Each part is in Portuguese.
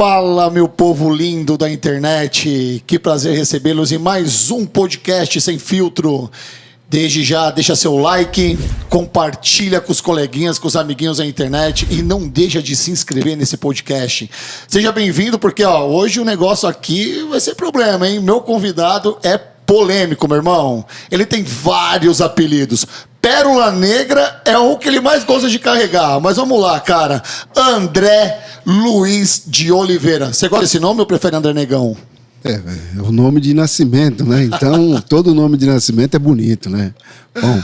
Fala, meu povo lindo da internet, que prazer recebê-los em mais um podcast sem filtro. Desde já, deixa seu like, compartilha com os coleguinhas, com os amiguinhos da internet e não deixa de se inscrever nesse podcast. Seja bem-vindo, porque hoje o negócio aqui vai ser problema, hein? Meu convidado é polêmico, meu irmão. Ele tem vários apelidos. Pérola Negra é o que ele mais gosta de carregar. Mas vamos lá, cara. André Luiz de Oliveira. Você gosta desse nome ou prefere André Negão? É o nome de nascimento, né? Então, todo nome de nascimento é bonito, né? Bom,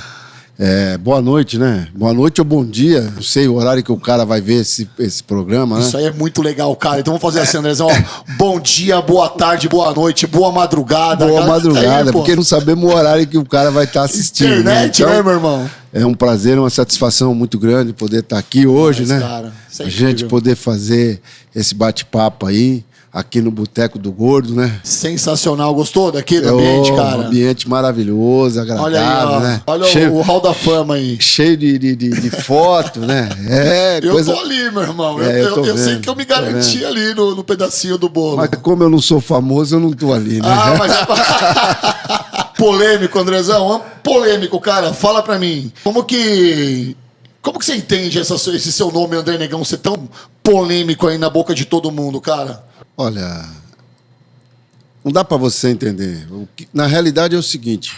boa noite, né? Boa noite ou bom dia. Não sei o horário que o cara vai ver esse programa, né? Isso aí é muito legal, cara. Então vamos fazer assim, Andrezão. Bom dia, boa tarde, boa noite, boa madrugada. Boa madrugada, aí, porque não sabemos o horário que o cara vai estar assistindo. Internet, né? Então, né, meu irmão? É um prazer, uma satisfação muito grande poder estar aqui hoje, né? Cara, a gente poder fazer esse bate-papo aí. Aqui no Boteco do Gordo, né? Sensacional. Gostou daqui do ambiente, cara? Um ambiente maravilhoso, agradável, olha aí, né? Olha cheio, o hall da fama aí. Cheio de foto, né? Eu tô ali, meu irmão. Eu sei que eu me garanti ali no pedacinho do bolo. Mas como eu não sou famoso, eu não tô ali, né? Mas polêmico, Andrezão. Polêmico, cara. Fala pra mim. Como que você entende esse seu nome, André Negão, ser tão polêmico aí na boca de todo mundo, cara? Olha, não dá para você entender. Na realidade é o seguinte,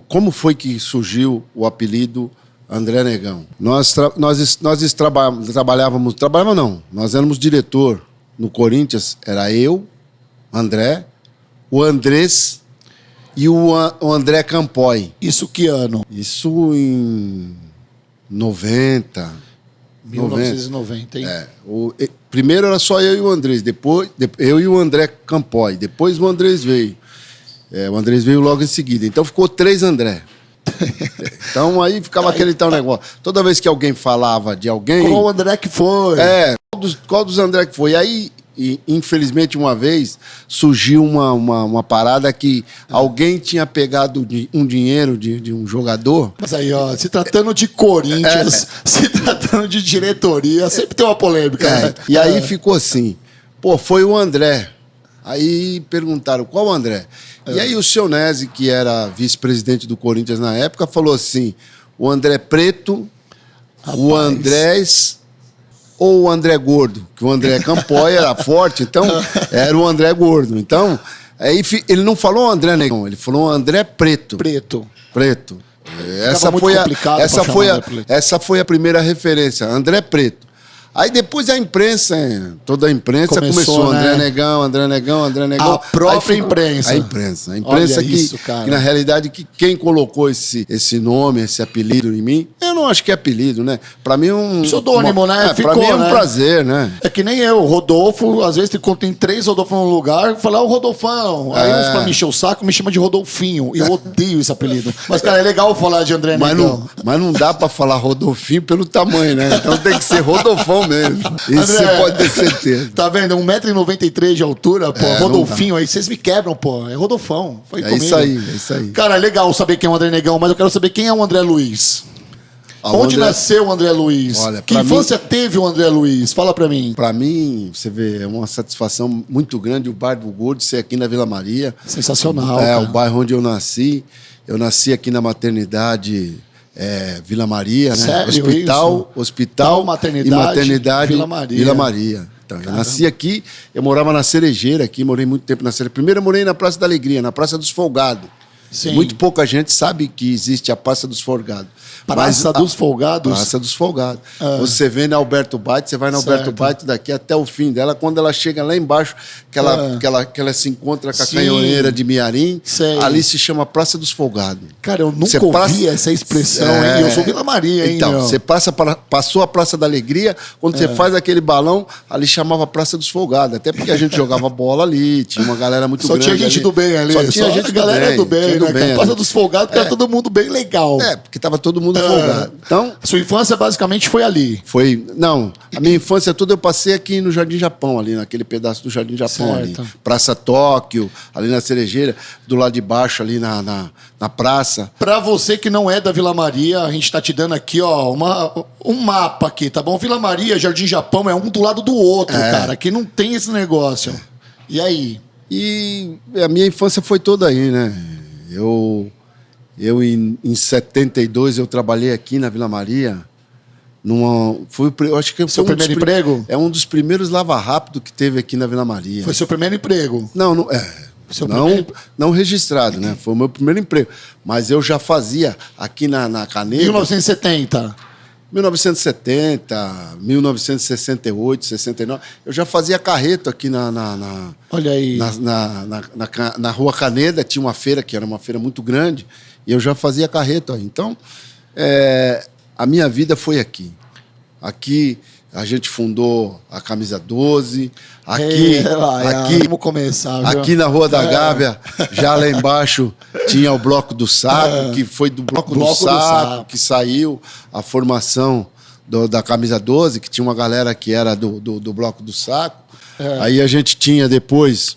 como foi que surgiu o apelido André Negão? Nós trabalhávamos não, nós éramos diretor no Corinthians, era eu, André, o Andrés e o André Campoy. Isso que ano? Isso em 90... 1990, hein? Primeiro era só eu e o Andrés, depois eu e o André Campoy, depois o Andrés veio. O Andrés veio logo em seguida. Então ficou 3 André. Então aí ficava aquele tal negócio. Toda vez que alguém falava de alguém... Qual o André que foi? Qual dos André que foi? E aí, infelizmente, uma vez surgiu uma parada que alguém tinha pegado um dinheiro de um jogador. Mas aí, se tratando de Corinthians, se tratando de diretoria, sempre tem uma polêmica. Né? E aí ficou assim, foi o André. Aí perguntaram, qual o André? E aí o seu Nese, que era vice-presidente do Corinthians na época, falou assim, o André Preto, rapaz, o Andrés... ou o André Gordo, que o André Campoy era forte, então era o André Gordo. Então, aí ele não falou André Negão, ele falou André Preto. Preto. Essa foi a primeira referência, André Preto. Aí depois a imprensa, toda a imprensa começou né? André Negão. A própria imprensa. A imprensa que na realidade, quem colocou esse nome, esse apelido em mim, eu não acho que é apelido, né? Pra mim é um... pseudônimo, né? Pra mim é um prazer, né? É que nem eu, Rodolfo, às vezes tem 3 Rodolfo no lugar, falar o Rodolfão. Aí uns pra me encher o saco me chama de Rodolfinho. E eu odeio esse apelido. Mas, cara, é legal falar de André Negão. Mas não dá pra falar Rodolfinho pelo tamanho, né? Então tem que ser Rodolfão mesmo. Isso André, você pode ter certeza. Tá vendo? 1,93 m de altura, pô. Rodolfinho aí, vocês me quebram, pô. É Rodolfão. Foi comigo. Isso aí. Cara, é legal saber quem é o André Negão, mas eu quero saber quem é o André Luiz. Onde nasceu o André Luiz? Olha, que infância teve o André Luiz? Fala pra mim. Pra mim, você vê, é uma satisfação muito grande o bairro do Gordo ser aqui na Vila Maria. Sensacional. O bairro onde eu nasci. Eu nasci aqui na maternidade Vila Maria, né? Sério, hospital maternidade, e maternidade Vila Maria. Então, eu nasci aqui, eu morava na Cerejeira aqui, morei muito tempo na Cerejeira. Primeiro eu morei na Praça da Alegria, na Praça dos Folgados. Sim. Muito pouca gente sabe que existe a Praça dos Folgados. Praça dos Folgados? Praça dos Folgados. Você vê na Alberto Baito, você vai na Alberto Baito daqui até o fim dela. Quando ela chega lá embaixo, que ela se encontra com a canhoneira de Miarim, ali se chama Praça dos Folgados. Cara, eu nunca ouvi essa expressão, hein? Eu sou Vila Maria, hein? Então, você passou a Praça da Alegria, quando você faz aquele balão, ali chamava Praça dos Folgados. Até porque a gente jogava bola ali, tinha uma galera muito grande. Só tinha gente do bem ali. Só tinha gente galera do bem, né? tudo né, bem. cara? Praça dos Folgados, porque era todo mundo bem legal. Porque tava todo mundo folgado. Então, Sua infância basicamente foi ali. foi... Não, a minha infância toda eu passei aqui no Jardim Japão, ali naquele pedaço do Jardim Japão ali. Certo. Praça Tóquio, ali na Cerejeira, do lado de baixo ali na praça. Pra você que não é da Vila Maria, a gente tá te dando aqui, ó, um mapa aqui, tá bom? Vila Maria, Jardim Japão é um do lado do outro, cara. Aqui não tem esse negócio. E aí? E a minha infância foi toda aí, né? Eu em 72, eu trabalhei aqui na Vila Maria. Eu acho que foi Seu primeiro emprego? É um dos primeiros lava-rápido que teve aqui na Vila Maria. Foi seu primeiro emprego? Não, Seu primeiro... não registrado, né? Foi o meu primeiro emprego. Mas eu já fazia aqui na Caneta... 1970. 1970, 1968, 69. Eu já fazia carreto aqui Olha aí. na Rua Caneda, tinha uma feira que era uma feira muito grande, e eu já fazia carreto aí. Então, a minha vida foi aqui. Aqui a gente fundou a Camisa 12. Aqui, vamos começar, viu? aqui na Rua da Gávea, já lá embaixo, tinha o Bloco do Saco, que foi do Bloco do Saco que saiu a formação da Camisa 12, que tinha uma galera que era do Bloco do Saco. Aí a gente tinha depois,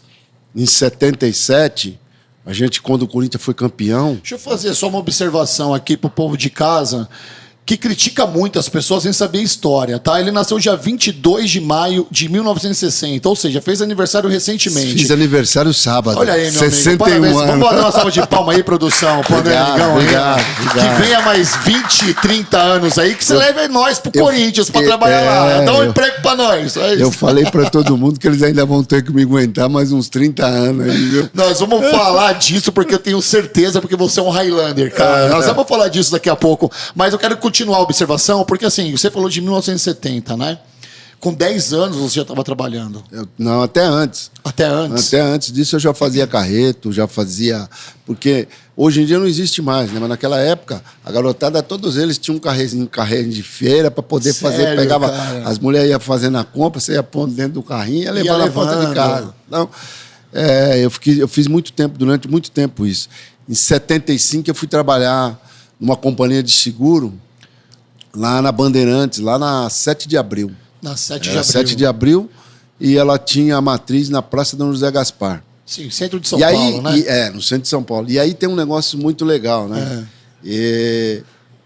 em 77, a gente, quando o Corinthians foi campeão... Deixa eu fazer só uma observação aqui pro povo de casa, que critica muito as pessoas sem saber a história, tá? Ele nasceu dia 22 de maio de 1960, ou seja, fez aniversário recentemente. Fiz aniversário sábado. Olha aí, meu 61 amigo. Parabéns. anos. Vamos dar uma salva de palma aí, produção. Obrigado. Que venha mais 20, 30 anos aí, que você leve nós pro Corinthians pra trabalhar lá. Dá um emprego pra nós. É isso. Eu falei pra todo mundo que eles ainda vão ter que me aguentar mais uns 30 anos aí, viu? Nós vamos falar disso porque eu tenho certeza, porque você é um Highlander, cara. Nós vamos falar disso daqui a pouco, mas eu quero continuar a observação, porque assim, você falou de 1970, né? Com 10 anos você já estava trabalhando. Não, até antes. Até antes? Até antes disso eu já fazia carreto, já fazia... Porque hoje em dia não existe mais, né? Mas naquela época, a garotada, todos eles tinham um carrinho de feira para poder fazer. Pegava, cara? as mulheres iam fazendo a compra, você ia pondo dentro do carrinho e ia levar na porta de casa. Então, eu fiz muito tempo, durante muito tempo isso. Em 75 eu fui trabalhar numa companhia de seguro, lá na Bandeirantes, lá na 7 de Abril. Na 7 de Era abril. 7 de Abril, e ela tinha a matriz na Praça Dom José Gaspar. Sim, centro de São Paulo, né? No centro de São Paulo. E aí tem um negócio muito legal, né? E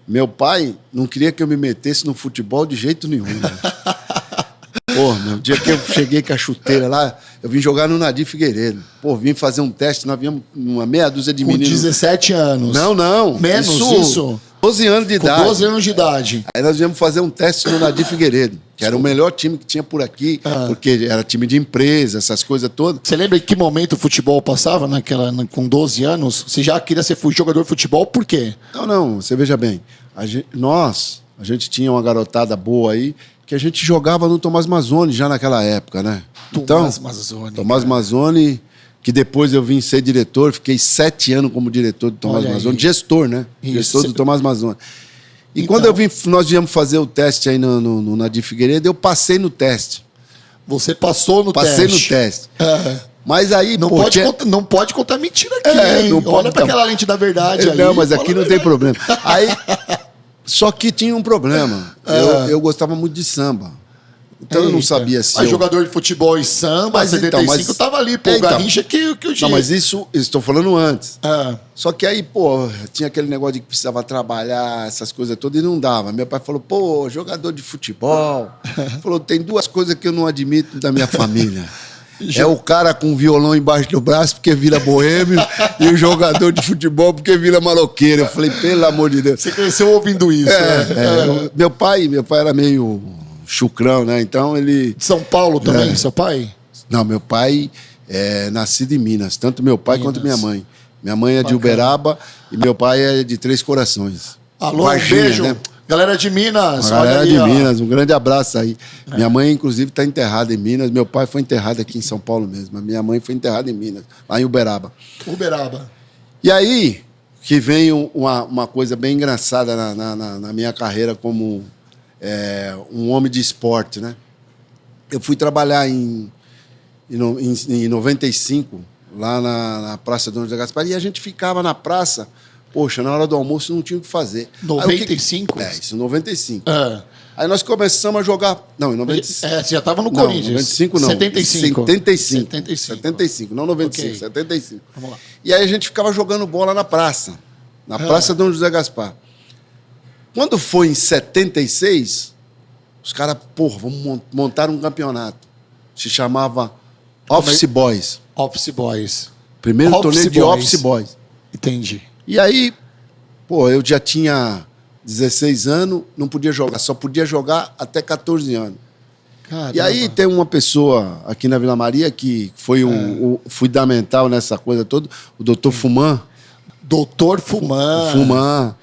meu pai não queria que eu me metesse no futebol de jeito nenhum, né? Pô, no dia que eu cheguei com a chuteira lá, eu vim jogar no Nadir Figueiredo. Pô, vim fazer um teste, nós viemos uma meia dúzia de Com meninos. 17 anos. Não. Menos isso? 12 anos de idade. Com 12 anos de idade. Aí nós viemos fazer um teste no Nadir Figueiredo, que era o melhor time que tinha por aqui, porque era time de empresa, essas coisas todas. Você lembra em que momento o futebol passava com 12 anos? Você já queria ser jogador de futebol, por quê? Não, você veja bem. A gente tinha uma garotada boa aí, que a gente jogava no Tomás Mazzoni já naquela época, né? Tomás Mazzoni. Tomás Mazzoni, que depois eu vim ser diretor, fiquei 7 anos como diretor do Tomás Mazzoni, gestor, né? Isso. Gestor do Tomás Mazzoni. E Então, quando nós viemos fazer o teste aí no Nadir Figueiredo, eu passei no teste. Você passou no teste. Passei no teste. Mas aí, não pode contar mentira aqui, hein? Olha para aquela lente da verdade ali. Não, mas aqui não tem problema. Aí, só que tinha um problema. Eu gostava muito de samba. Então eu não sabia se. Mas jogador de futebol e samba, mas, 75 tava ali, pô. O Garrincha que o dia. Não, mas isso estou falando antes. Só que aí, pô, tinha aquele negócio de que precisava trabalhar, essas coisas todas, e não dava. Meu pai falou, pô, jogador de futebol. Falou, tem 2 coisas que eu não admito da minha família. É o cara com violão embaixo do braço porque vira boêmio e o jogador de futebol porque vira maloqueiro. Eu falei, pelo amor de Deus. Você cresceu ouvindo isso, né? Meu pai era meio chucrão, né? Então ele... De São Paulo também, seu pai? Não, meu pai é nascido em Minas. Tanto meu pai quanto minha mãe. Minha mãe é de Uberaba e meu pai é de Três Corações. Alô, Varginha, beijo. né? Galera de Minas. Galera de Minas, um grande abraço aí. Minha mãe, inclusive, está enterrada em Minas. Meu pai foi enterrado aqui em São Paulo mesmo. A minha mãe foi enterrada em Minas, lá em Uberaba. E aí que vem uma coisa bem engraçada na minha carreira como um homem de esporte, né? Eu fui trabalhar em 95 lá na Praça Dom José Gaspar, e a gente ficava na praça, poxa, na hora do almoço não tinha o que fazer. 95? Isso, 95. Ah. Aí nós começamos a jogar... Não, em 95. Você já estava no Corinthians. 95 não. 75. 75, não 95, Okay. 75. Vamos lá. E aí a gente ficava jogando bola na praça. Na Praça Dom José Gaspar. Quando foi em 76, os caras, vamos montar um campeonato. Se chamava Office Boys. Office Boys. Primeiro Office torneio de Boys. Office Boys. Entendi. E aí, eu já tinha 16 anos, não podia jogar. Só podia jogar até 14 anos. Caramba. E aí tem uma pessoa aqui na Vila Maria que foi o fundamental nessa coisa toda, o doutor Fuman. Doutor Fuman. Fuman.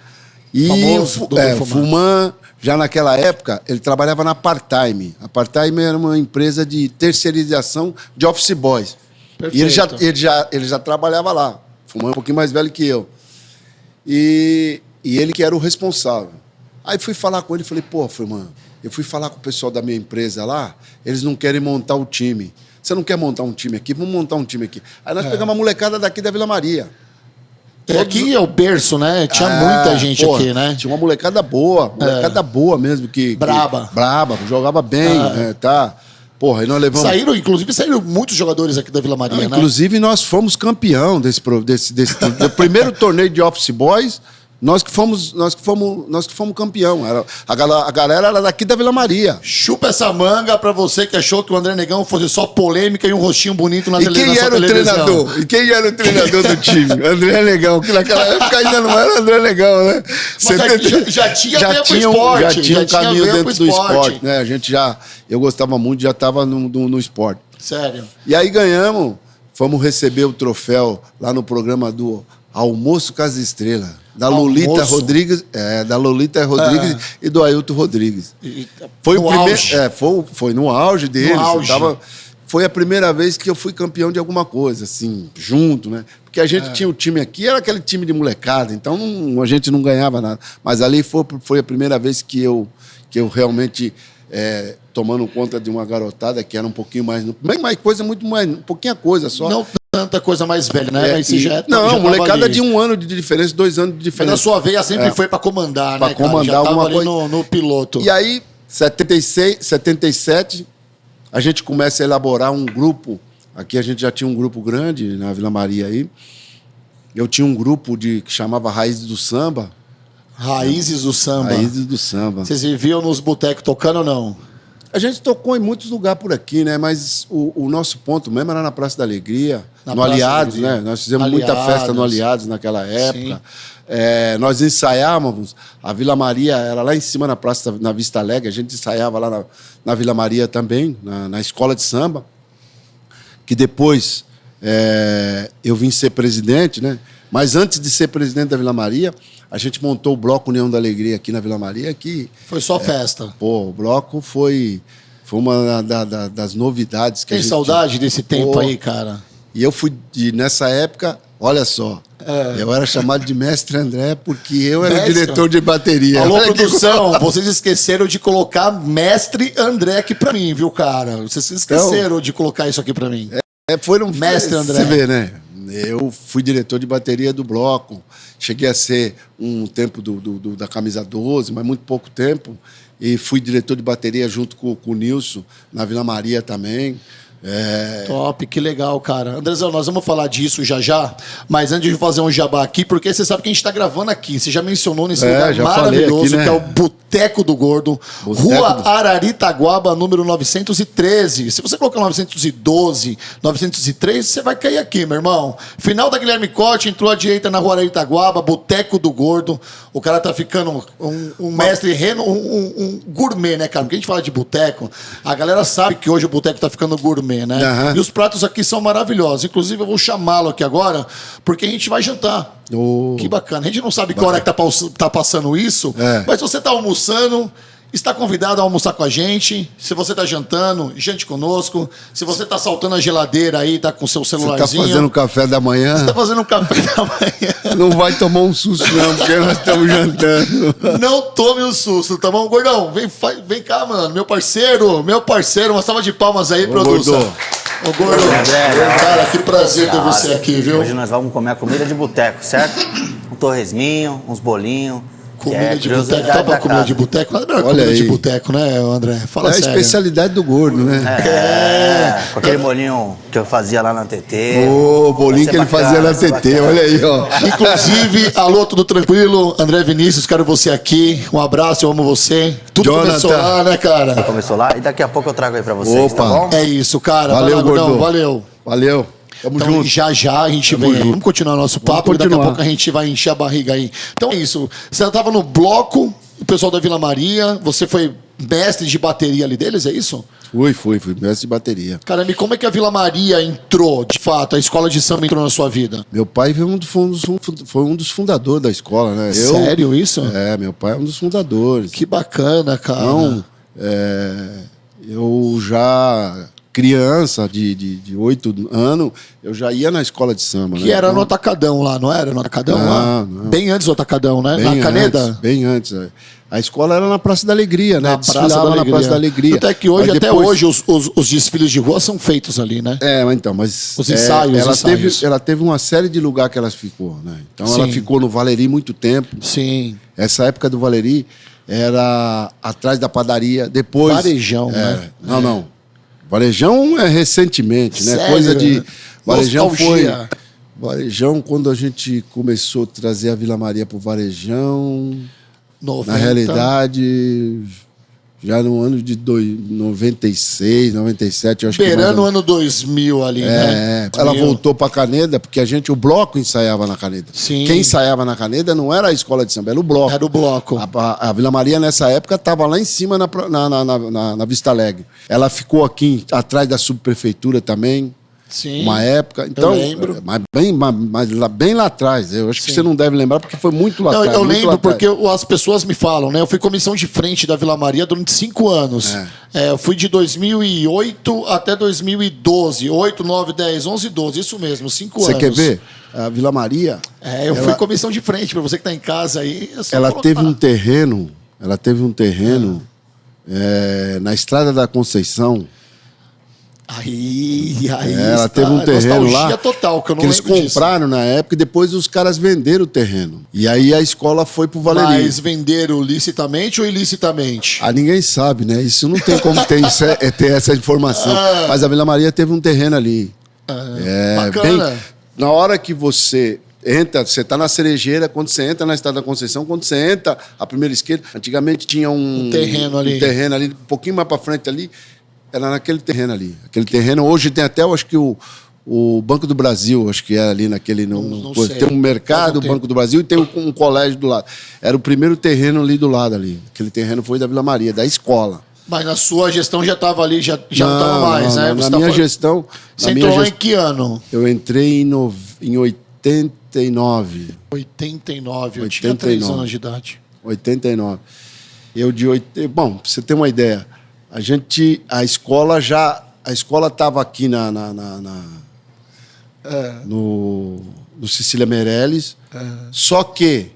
E Famoso Dr. Fuman. Fuman, já naquela época, ele trabalhava na Part-Time. A Part-Time era uma empresa de terceirização de office boys. Perfeito. E ele já trabalhava lá. Fuman é um pouquinho mais velho que eu. E ele que era o responsável. Aí fui falar com ele e falei, Fuman, eu fui falar com o pessoal da minha empresa lá, eles não querem montar o time. Você não quer montar um time aqui? Vamos montar um time aqui. Aí nós pegamos uma molecada daqui da Vila Maria. Aqui é o berço, né? Tinha muita gente aqui, né? Tinha uma molecada boa mesmo. Braba. Braba, jogava bem, tá? Aí nós levamos... Saíram muitos jogadores aqui da Vila Maria, né? Inclusive, nós fomos campeão desse do primeiro torneio de Office Boys. Nós que fomos campeão. A galera era daqui da Vila Maria. Chupa essa manga pra você que achou que o André Negão fosse só polêmica e um rostinho bonito na E quem era o treinador? E quem era o treinador do time? André Negão, que naquela época ainda não era André Negão, né? Mas já tinha esporte. Já tinha um caminho dentro do esporte, né? Eu gostava muito, já estava no esporte. Sério. E aí ganhamos, fomos receber o troféu lá no programa do Almoço Casa Estrela. Da Lolita Rodrigues, e do Ailton Rodrigues. Foi o primeiro, foi no auge deles. No auge. Foi a primeira vez que eu fui campeão de alguma coisa, assim, junto, né? Porque a gente tinha o time aqui, era aquele time de molecada, então a gente não ganhava nada. Mas ali foi a primeira vez que eu realmente, tomando conta de uma garotada que era um pouquinho mais coisa, muito mais, pouquinha coisa só. Não tanta coisa mais velha, né? Mas você já molecada ali. De 1 ano de diferença, 2 anos de diferença. Mas a sua veia sempre foi pra comandar, pra né, comandar cara? Já tava alguma ali coisa. no piloto. E aí, 76, 77, a gente começa a elaborar um grupo. Aqui a gente já tinha um grupo grande na Vila Maria aí. Eu tinha um grupo que chamava Raízes do Samba. Raízes do Samba. Raízes do Samba. Vocês viviam nos botecos tocando ou não? A gente tocou em muitos lugares por aqui, né? Mas o nosso ponto mesmo era na Praça da Alegria, no Aliados, né? Nós fizemos muita festa no Aliados naquela época. Nós ensaiávamos, a Vila Maria era lá em cima na praça, na Vista Alegre, a gente ensaiava lá na Vila Maria também, na escola de samba, que depois eu vim ser presidente, né? Mas antes de ser presidente da Vila Maria, a gente montou o Bloco União da Alegria aqui na Vila Maria, que... Foi só festa. O bloco foi uma das novidades que Tem a gente... saudade desse tempo aí, cara? E nessa época, olha só, eu era chamado de Mestre André porque eu era o diretor de bateria. Alô, produção, vocês esqueceram de colocar Mestre André aqui pra mim, viu, cara? Vocês esqueceram de colocar isso aqui pra mim. Mestre André. Você vê, né? Eu fui diretor de bateria do bloco. Cheguei a ser um tempo da Camisa 12, mas muito pouco tempo. E fui diretor de bateria junto com o Nilson, na Vila Maria também. Top, que legal, cara. Andrezão, nós vamos falar disso já, mas antes de fazer um jabá aqui, porque você sabe que a gente tá gravando aqui, você já mencionou nesse lugar maravilhoso, aqui, né? Que é o Boteco do Gordo, Rua Araritaguaba, número 913. Se você colocar 912, 903, você vai cair aqui, meu irmão. Final da Guilherme Cote, entrou à direita na Rua Araritaguaba, Boteco do Gordo. O cara tá ficando um mestre, um gourmet, né, cara? Porque a gente fala de boteco, a galera sabe que hoje o boteco tá ficando gourmet, né? Uhum. E os pratos aqui são maravilhosos. Inclusive, eu vou chamá-lo aqui agora, porque a gente vai jantar. Que bacana. A gente não sabe que hora que tá passando isso, mas você tá almoçando está convidado a almoçar com a gente. Se você está jantando, jante conosco. Se você está saltando a geladeira aí, tá com seu celularzinho. Você tá fazendo café da manhã? Você tá fazendo um café da manhã. Não vai tomar um susto não, porque nós estamos jantando. Não tome um susto, tá bom? Gordão, vem cá, mano. Meu parceiro. Uma salva de palmas aí, produção. Ô, Gordo. Cara, que prazer ter você aqui, viu? Hoje nós vamos comer a comida de boteco, certo? Um torresminho, uns bolinhos. Comida de boteco, tá pra comida de boteco? Não é melhor comida de boteco, né, André? Fala sério. É a especialidade do Gordo, né? Com aquele bolinho que eu fazia lá na TT. O bolinho que ele fazia na TT, olha aí, ó. Inclusive, alô, tudo tranquilo? André Vinícius, quero você aqui. Um abraço, eu amo você. Tudo começou lá, né, cara? Começou lá e daqui a pouco eu trago aí pra vocês, tá bom? É isso, cara. Valeu, Gordo. Valeu. Valeu. Tamo Então, junto. já a gente vem. Vamos continuar nosso papo e daqui a pouco a gente vai encher a barriga aí. Então é isso. Você estava no bloco, o pessoal da Vila Maria, você foi mestre de bateria ali deles, é isso? Fui mestre de bateria. Caramba, e como é que a Vila Maria entrou, de fato, a escola de samba entrou na sua vida? Meu pai foi um dos fundadores da escola, né? Sério isso? Meu pai é um dos fundadores. Que bacana, cara. Então, eu já... criança de 8 anos, eu já ia na escola de samba. Que era no Atacadão lá, não era? No Atacadão lá? Não. Bem antes do Atacadão, né? Na Caneda? Bem antes. A escola era na Praça da Alegria, né? Na Praça da Alegria. Até que hoje, os desfiles de rua são feitos ali, né? Mas... Os ensaios, ela teve uma série de lugares que ela ficou, né? Então ela ficou no Valeri muito tempo. Sim. Essa época do Valeri era atrás da padaria. Depois... Varejão, né? Não. Varejão é recentemente, né? Sério? Coisa de... Varejão Nostalgia. foi... Varejão, quando a gente começou a trazer a Vila Maria pro Varejão... 90. Na realidade, já no ano de 96, 97, eu acho Beirando o ano 2000 ali, né? Ela voltou pra Caneda, porque o bloco ensaiava na Caneda. Sim. Quem ensaiava na Caneda não era a escola de samba, era o bloco. Era o bloco. A Vila Maria, nessa época, estava lá em cima na Vista Alegre. Ela ficou aqui atrás da subprefeitura também. Sim. Uma época. Então, eu lembro. Mas bem lá atrás. Eu acho que você não deve lembrar, porque foi muito lá atrás. Eu lembro porque as pessoas me falam, né? Eu fui comissão de frente da Vila Maria durante 5 anos. Eu fui de 2008 até 2012. 8, 9, 10, 11, 12. Isso mesmo, 5 anos. Você quer ver? A Vila Maria... eu fui comissão de frente. Para você que está em casa aí... Ela teve um terreno... na Estrada da Conceição... Ela teve um terreno lá total, que eu não eles lembro compraram na época e depois os caras venderam o terreno. E aí a escola foi pro Valeri. Mas venderam licitamente ou ilicitamente? Ninguém sabe, né? Isso não tem como ter essa informação. Mas a Vila Maria teve um terreno ali. Bacana. Na hora que você entra, você tá na Cerejeira, quando você entra na Estrada da Conceição, quando você entra à primeira esquerda, antigamente tinha um terreno ali, um pouquinho mais para frente ali. Era naquele terreno ali. Aquele terreno, hoje tem até, eu acho que o Banco do Brasil, acho que era ali naquele... Não tem um mercado, o Banco do Brasil, e tem um colégio do lado. Era o primeiro terreno ali do lado ali. Aquele terreno foi da Vila Maria, da escola. Mas na sua gestão já estava ali, já não estava mais, né? Na minha gestão... Você entrou em que ano? Eu entrei em 89. 89, eu tinha 3 anos de idade. 89. Bom, pra você ter uma ideia... A escola estava aqui no Cecília Meirelles, só que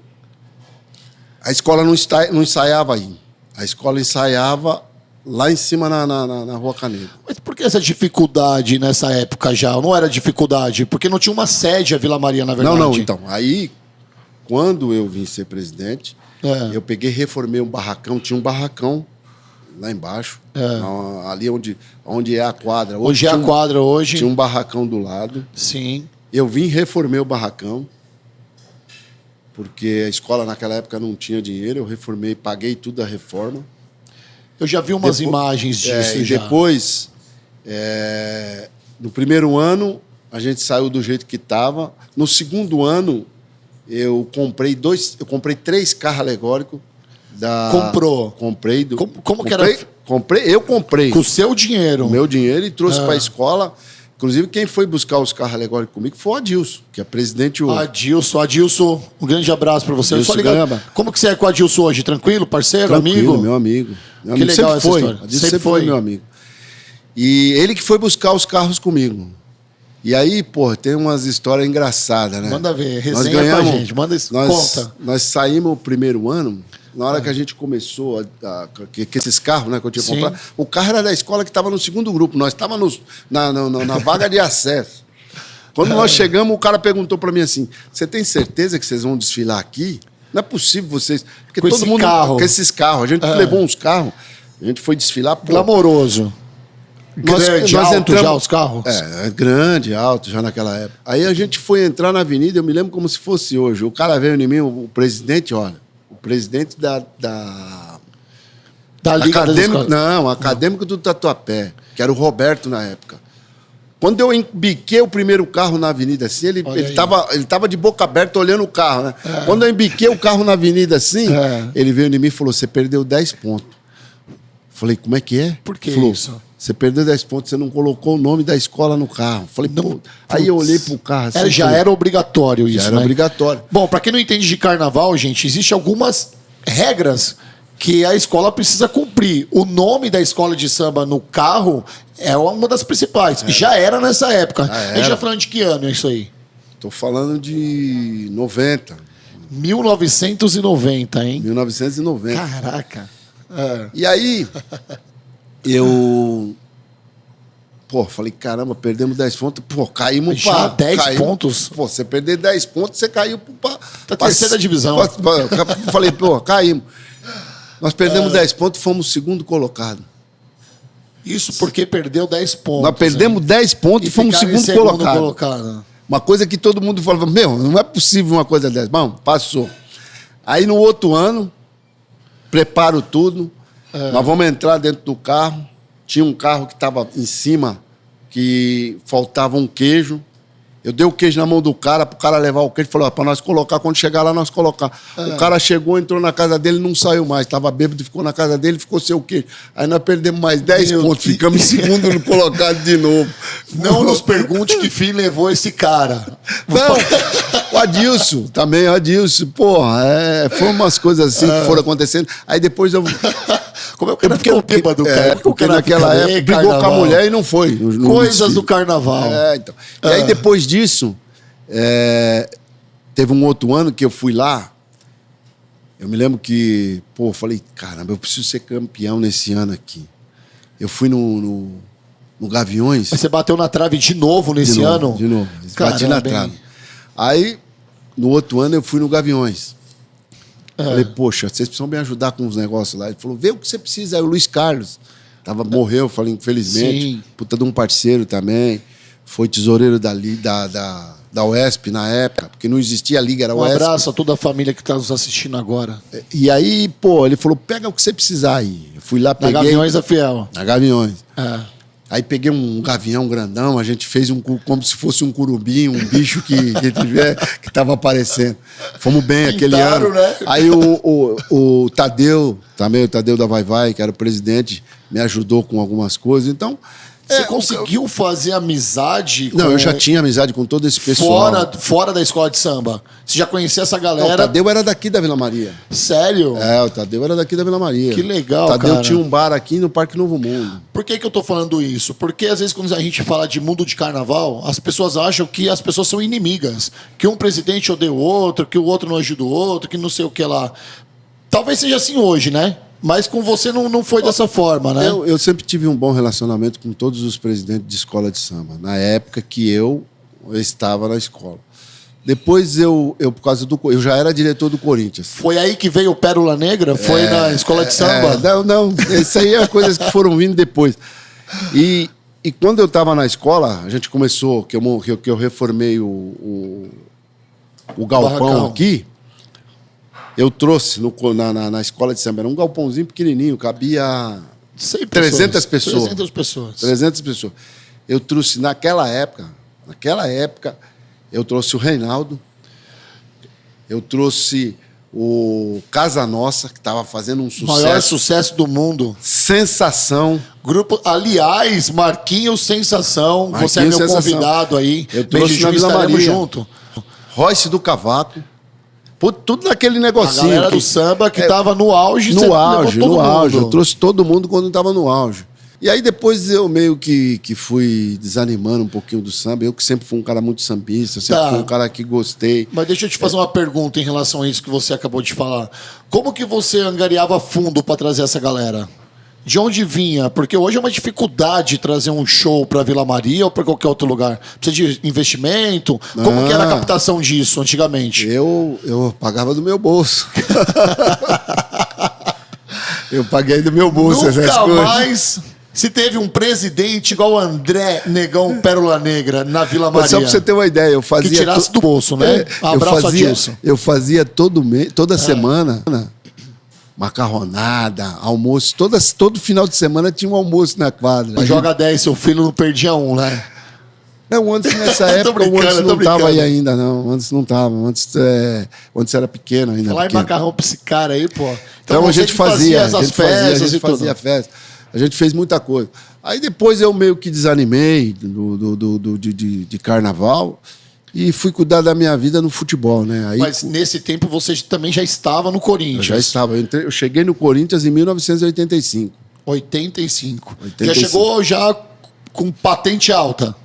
a escola não ensaiava aí. A escola ensaiava lá em cima na Rua Caneda. Mas por que essa dificuldade nessa época já? Não era dificuldade? Porque não tinha uma sede a Vila Maria, na verdade. Não, então. Aí, quando eu vim ser presidente, eu peguei e reformei um barracão. Tinha um barracão lá embaixo, ali onde é a quadra. Onde é a quadra hoje? Tinha um barracão do lado. Sim. Eu vim e reformei o barracão, porque a escola naquela época não tinha dinheiro. Eu reformei, paguei tudo a reforma. Eu já vi umas imagens disso. E depois, no primeiro ano, a gente saiu do jeito que estava. No segundo ano, eu comprei 3 carros alegóricos. Comprou? Comprei. Como que era? Eu comprei. Com o seu dinheiro? Com o meu dinheiro e trouxe para a escola. Inclusive, quem foi buscar os carros alegóricos comigo foi o Adilson, que é presidente hoje. Adilson, um grande abraço pra você. Adilson Só ligado. Gamba. Como que você é com o Adilson hoje? Tranquilo, parceiro, Tranquilo, amigo? meu amigo. Meu Que amigo legal sempre essa foi. história. Adilson Sempre sempre foi foi. meu amigo. E ele que foi buscar os carros comigo. E aí, pô, tem umas histórias engraçadas, né? Manda ver, Nós resenha ganhamos, com a gente, manda isso, conta. Nós saímos o primeiro ano, na hora que a gente começou, que esses carros, né, que eu tinha Sim. comprado, o carro era da escola que estava no segundo grupo, nós estávamos na vaga de acesso. Quando nós chegamos, o cara perguntou para mim assim, você tem certeza que vocês vão desfilar aqui? Não é possível vocês... Porque Com todo esse mundo... carro. Com esses carros. A gente levou uns carros, a gente foi desfilar... Pô, Glamouroso. Grande, alto já os carros? Grande, alto, já naquela época. Aí a gente foi entrar na avenida, eu me lembro como se fosse hoje. O cara veio em mim, o presidente, olha, o presidente Da Liga das acadêmico, Escolas. não, acadêmico do Tatuapé, que era o Roberto na época. Quando eu embiquei o primeiro carro na avenida assim, ele tava de boca aberta olhando o carro, né? Quando eu embiquei o carro na avenida assim, ele veio em mim e falou, você perdeu 10 pontos. Falei, como é que é? Por que Falou, isso? Você perdeu 10 pontos, você não colocou o nome da escola no carro. Falei, pô. Aí eu olhei pro carro assim. Já era obrigatório isso, Já era né? obrigatório. Bom, pra quem não entende de carnaval, gente, existem algumas regras que a escola precisa cumprir. O nome da escola de samba no carro é uma das principais. Já era nessa época. A gente tá falando de que ano é isso aí? Tô falando de 90. 1990, hein? 1990. Caraca. E aí, eu... Pô, falei, caramba, perdemos 10 pontos. Pô, caímos Já pra... 10 pontos? Pô, você perder 10 pontos, você caiu pra... Pra terceira divisão. Falei, pô, caímos. Nós perdemos 10 pontos e fomos o segundo colocado. Isso porque perdeu 10 pontos. Nós perdemos 10 pontos e fomos o ficaram em segundo colocado. colocado. Uma coisa que todo mundo falava, meu, não é possível uma coisa dessa. Bom, passou. Aí no outro ano, preparo tudo, nós vamos entrar dentro do carro. Tinha um carro que estava em cima, que faltava um queijo. Eu dei o queijo na mão do cara, pro cara levar o queijo. Falou, para nós colocar, quando chegar lá, nós colocar. O cara chegou, entrou na casa dele, não saiu mais. Estava bêbado, ficou na casa dele, ficou sem o queijo. Aí nós perdemos mais 10 pontos, ficamos em segundo no colocado de novo. Não nos pergunte que fim levou esse cara. Não, o Adilson também, o Adilson. Porra, foram umas coisas assim que foram acontecendo. Aí depois eu... Como é que o cara ficou bêbado, cara? Porque naquela época brigou com a mulher e não foi. Coisas do carnaval. Então. E aí depois disso, teve um outro ano que eu fui lá. Eu me lembro que, pô, eu falei, caramba, eu preciso ser campeão nesse ano aqui. Eu fui no Gaviões. Mas você bateu na trave de novo nesse ano? De novo. Bati na trave. Aí, no outro ano, eu fui no Gaviões. Falei, poxa, vocês precisam me ajudar com uns negócios lá. Ele falou, vê o que você precisa. Aí o Luiz Carlos morreu, falei, infelizmente. Sim. Puta de um parceiro também. Foi tesoureiro da UESP na época, porque não existia a Liga, era a Um UESP. abraço a toda a família que está nos assistindo agora. E aí, pô, ele falou, pega o que você precisar aí. Eu fui lá, Na peguei... Gaviões da Fiel. Na Gaviões. Aí peguei um gavião grandão, a gente fez como se fosse um curubim, um bicho que estava aparecendo. Fomos bem aquele ano. Né? Aí o Tadeu, também o Tadeu da Vai Vai, que era o presidente, me ajudou com algumas coisas. Então... Você conseguiu fazer amizade com... Não, eu já tinha amizade com todo esse pessoal. Fora da escola de samba. Você já conhecia essa Não, galera? o Tadeu era daqui da Vila Maria. Sério? O Tadeu era daqui da Vila Maria. Que legal, o Tadeu cara. tinha um bar aqui no Parque Novo Mundo. Por que eu tô falando isso? Porque às vezes quando a gente fala de mundo de carnaval, as pessoas acham que as pessoas são inimigas. Que um presidente odeia o outro, que o outro não ajuda o outro, que não sei o que lá. Talvez seja assim hoje, né? Mas com você não foi dessa forma, né? Eu sempre tive um bom relacionamento com todos os presidentes de escola de samba, na época que eu estava na escola. Depois por causa eu já era diretor do Corinthians. Foi aí que veio o Pérola Negra? Foi na escola de samba? Não, isso aí é coisas que foram vindo depois. E quando eu estava na escola, a gente começou, que eu reformei o galpão Barracão. aqui. Eu trouxe na escola de samba, era um galpãozinho pequenininho, cabia 300 pessoas. 300 pessoas. 300 pessoas. Eu trouxe, naquela época, eu trouxe o Reinaldo, eu trouxe o Casa Nossa, que estava fazendo um Maior sucesso. sucesso do mundo. Sensação. Grupo, aliás, Marquinhos Sensação. Marquinhos Você é meu Sensação. convidado aí. Eu trouxe na Vila estaremos Maria. junto. Royce do Cavaco. Pô, tudo naquele A negocinho. galera do samba que tava no auge. você No levou auge, todo no auge. mundo. Eu trouxe todo mundo quando estava no auge. E aí depois eu meio que fui desanimando um pouquinho do samba. Eu que sempre fui um cara muito sambista, sempre Tá. fui um cara que gostei. Mas deixa eu te fazer uma pergunta em relação a isso que você acabou de falar. Como que você angariava fundo para trazer essa galera? De onde vinha? Porque hoje é uma dificuldade trazer um show para Vila Maria ou para qualquer outro lugar. Precisa de investimento? Como que era a captação disso antigamente? Eu pagava do meu bolso. Eu paguei do meu bolso essas Nunca coisas. mais se teve um presidente igual o André Negão Pérola Negra na Vila Maria. Mas só pra você ter uma ideia, eu fazia... Que tirasse do bolso, né? Um abraço a Dilson. Eu fazia toda semana macarronada, almoço. Todo final de semana tinha um almoço na quadra. Joga 10, seu filho não perdia um, né? Não, antes nessa Tô época, o brincando, antes tô não tava aí brincando. ainda, não. Antes não tava. Antes era pequeno ainda. Falar em pequeno. macarrão pra esse cara aí, pô. Então a você gente que fazia essas festas e tudo. fazia festa. A gente fez muita coisa. Aí depois eu meio que desanimei de carnaval e fui cuidar da minha vida no futebol, né? Aí, Mas nesse tempo você também já estava no Corinthians. eu já estava. Eu cheguei no Corinthians em 1985. 85. Já 85. chegou já com patente alta.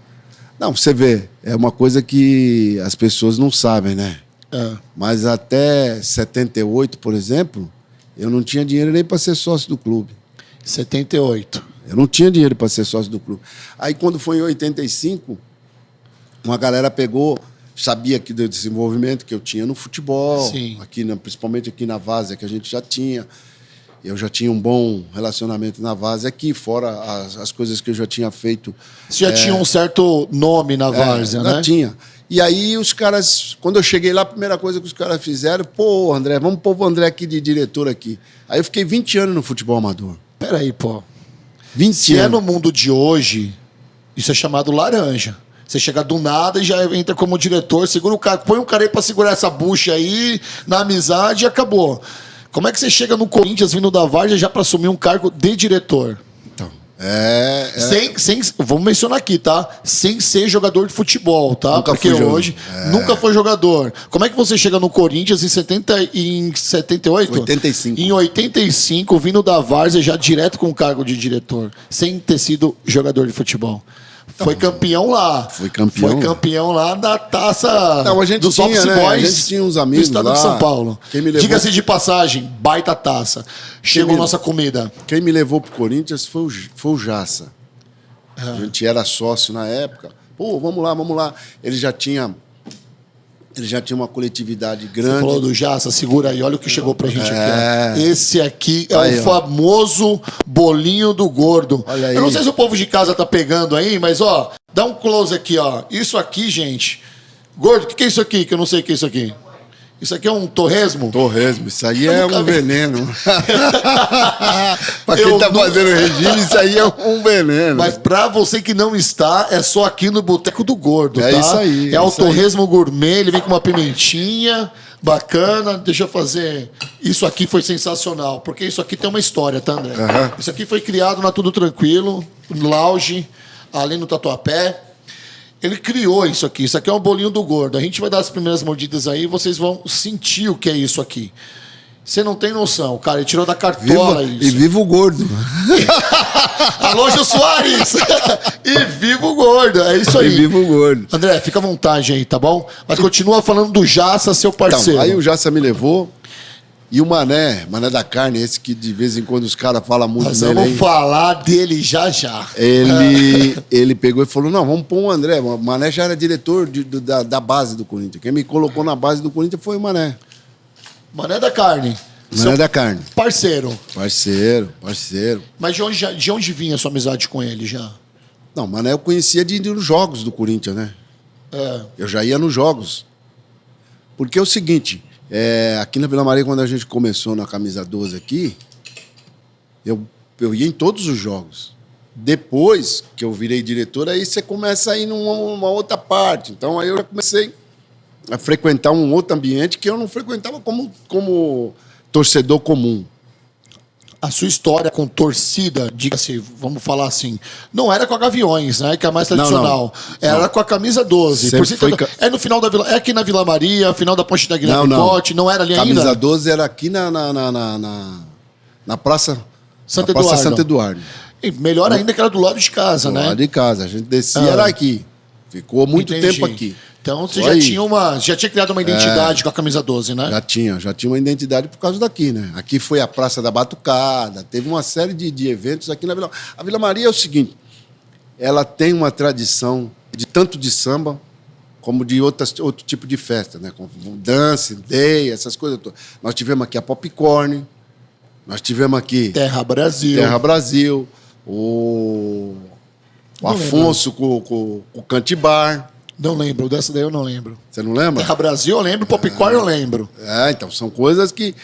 Não, você vê, é uma coisa que as pessoas não sabem, né? É. Mas até 78, por exemplo, eu não tinha dinheiro nem para ser sócio do clube. 78. Eu não tinha dinheiro para ser sócio do clube. Aí, quando foi em 85, uma galera pegou, sabia que do desenvolvimento que eu tinha no futebol, Sim. principalmente aqui na Várzea, que a gente já tinha. Eu já tinha um bom relacionamento na Várzea aqui, fora as coisas que eu já tinha feito. Você já tinha um certo nome na Várzea, já né? tinha. E aí os caras, quando eu cheguei lá, a primeira coisa que os caras fizeram, pô, André, vamos pôr o André aqui de diretor aqui. Aí eu fiquei 20 anos no futebol amador. Peraí, pô. 20 Se é anos. no mundo de hoje, isso é chamado laranja. Você chega do nada e já entra como diretor, segura o cara, põe um cara aí pra segurar essa bucha aí, na amizade e acabou. Como é que você chega no Corinthians vindo da Várzea já pra assumir um cargo de diretor? Então, Vamos mencionar aqui, tá? Sem ser jogador de futebol, tá? Nunca Porque fui jogador. hoje nunca foi jogador. Como é que você chega no Corinthians em 78? 85. Em 85, vindo da Várzea já direto com o cargo de diretor, sem ter sido jogador de futebol. Foi campeão lá. Foi campeão. Foi campeão lá da taça Não, a gente dos tinha, Office né? Boys A gente tinha uns amigos do estado lá. de São Paulo. Quem me levou- Diga-se de passagem, baita taça. Chegou me- nossa comida. Quem me levou pro Corinthians foi o Jassa. A gente era sócio na época. Pô, vamos lá. Ele já tinha uma coletividade Você grande. falou do Jassa, segura aí, olha o que chegou pra gente aqui. É. Ó. Esse aqui é Aí, o ó. famoso bolinho do gordo. Olha aí. Eu não sei se o povo de casa tá pegando aí, mas ó, dá um close aqui, ó. Isso aqui, gente. Gordo, o que é isso aqui? Que eu não sei o que é isso aqui. Isso aqui é um torresmo? Torresmo, isso aí Eu é nunca um vi. veneno. Pra quem Eu tá nunca- fazendo regime, isso aí é um veneno. Mas pra você que não está, é só aqui no Boteco do Gordo, É tá? isso aí, É o isso aí. torresmo gourmet, ele vem com uma pimentinha bacana. Deixa eu fazer... Isso aqui foi sensacional, porque isso aqui tem uma história, tá, André? Aham. Isso aqui foi criado na Tudo Tranquilo, no Lounge, ali no Tatuapé. Ele criou isso aqui. Isso aqui é um bolinho do gordo. A gente vai dar as primeiras mordidas aí e vocês vão sentir o que é isso aqui. Você não tem noção, cara. Ele tirou da cartola E isso. viva o gordo. Alô, Jô Soares! E viva o gordo! É isso E aí. viva o gordo. André, fica à vontade aí, tá bom? Mas continua falando do Jassa, seu parceiro. Então, aí o Jassa me levou. E o Mané da Carne, esse que de vez em quando os caras falam muito Nós nele vamos aí, falar dele já já. ele pegou e falou, não, vamos pôr o André. O Mané já era diretor da base do Corinthians. Quem me colocou na base do Corinthians foi o Mané. Mané da Carne. Mané da Carne. Parceiro. Parceiro. Mas de onde vinha a sua amizade com ele já? Não, o Mané eu conhecia de ir nos jogos do Corinthians, né? É. Eu já ia nos jogos. Porque é o seguinte, aqui na Vila Maria, quando a gente começou na camisa 12 aqui, eu ia em todos os jogos. Depois que eu virei diretor, aí você começa a ir numa outra parte. Então aí eu já comecei a frequentar um outro ambiente que eu não frequentava como torcedor comum. A sua história com torcida, diga-se, vamos falar assim, não era com a Gaviões, né? Que é a mais tradicional. Era com a camisa 12. Sempre foi É no final da Vila. É aqui na Vila Maria, final da Ponte da Guilherme Cote, não era ali camisa ainda? Camisa 12 era aqui na Praça Santo Praça Eduardo. Santo Eduardo. E melhor ainda que era do lado de casa, né? Do lado de casa. A gente descia, era aqui. Ficou muito tempo aqui. Então você Foi já tinha criado uma identidade com a camisa 12, né? Já tinha uma identidade por causa daqui, né? Aqui foi a Praça da Batucada, teve uma série de eventos aqui na Vila. A Vila Maria é o seguinte, ela tem uma tradição de tanto de samba como de outro tipo de festa, né? Como dance, day, essas coisas todas. Nós tivemos aqui a Popcorn, nós tivemos aqui Terra Brasil, o Afonso com o Cantibar. Não lembro, dessa daí eu não lembro. Você não lembra? Terra Brasil eu lembro, Popcorn eu lembro. Então, são coisas que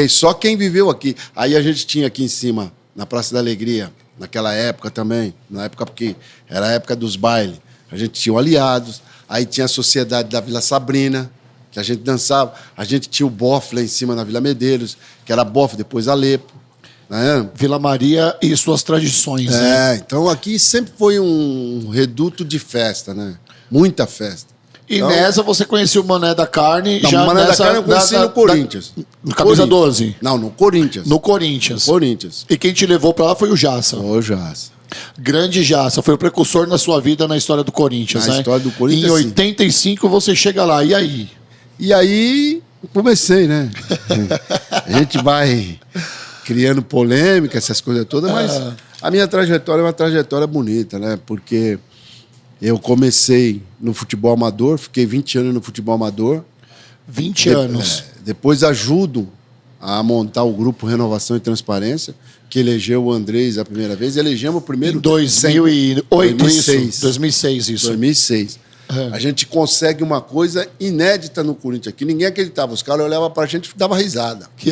só quem viveu aqui. Aí a gente tinha aqui em cima, na Praça da Alegria, naquela época também, na época porque era a época dos bailes, a gente tinha o Aliados, aí tinha a Sociedade da Vila Sabrina, que a gente dançava, a gente tinha o Bof lá em cima na Vila Medeiros, que era Bof, depois Alepo. Né? Vila Maria e suas tradições, né? Então aqui sempre foi um reduto de festa, né? Muita festa. E então, nessa você conhecia o Mané da Carne? Não, já o Mané nessa, da Carne eu conheci no Corinthians. No camisa 12? Não, no Corinthians. No Corinthians. Corinthians. E quem te levou pra lá foi o Jaça. O Jaça. Grande Jaça. Foi o precursor na sua vida na história do Corinthians, né? Na história do Corinthians, em 85 você chega lá. E aí? E aí, comecei, né? A gente vai criando polêmica, essas coisas todas, mas a minha trajetória é uma trajetória bonita, né? Porque eu comecei no futebol amador, fiquei 20 anos no futebol amador. 20 anos. Depois ajudo a montar o grupo Renovação e Transparência, que elegeu o Andrés a primeira vez. Elegemos o primeiro... Em 2008, 2006. isso. 2006, isso. 2006. A gente consegue uma coisa inédita no Corinthians, que ninguém acreditava. Os caras olhavam pra gente e davam risada. Que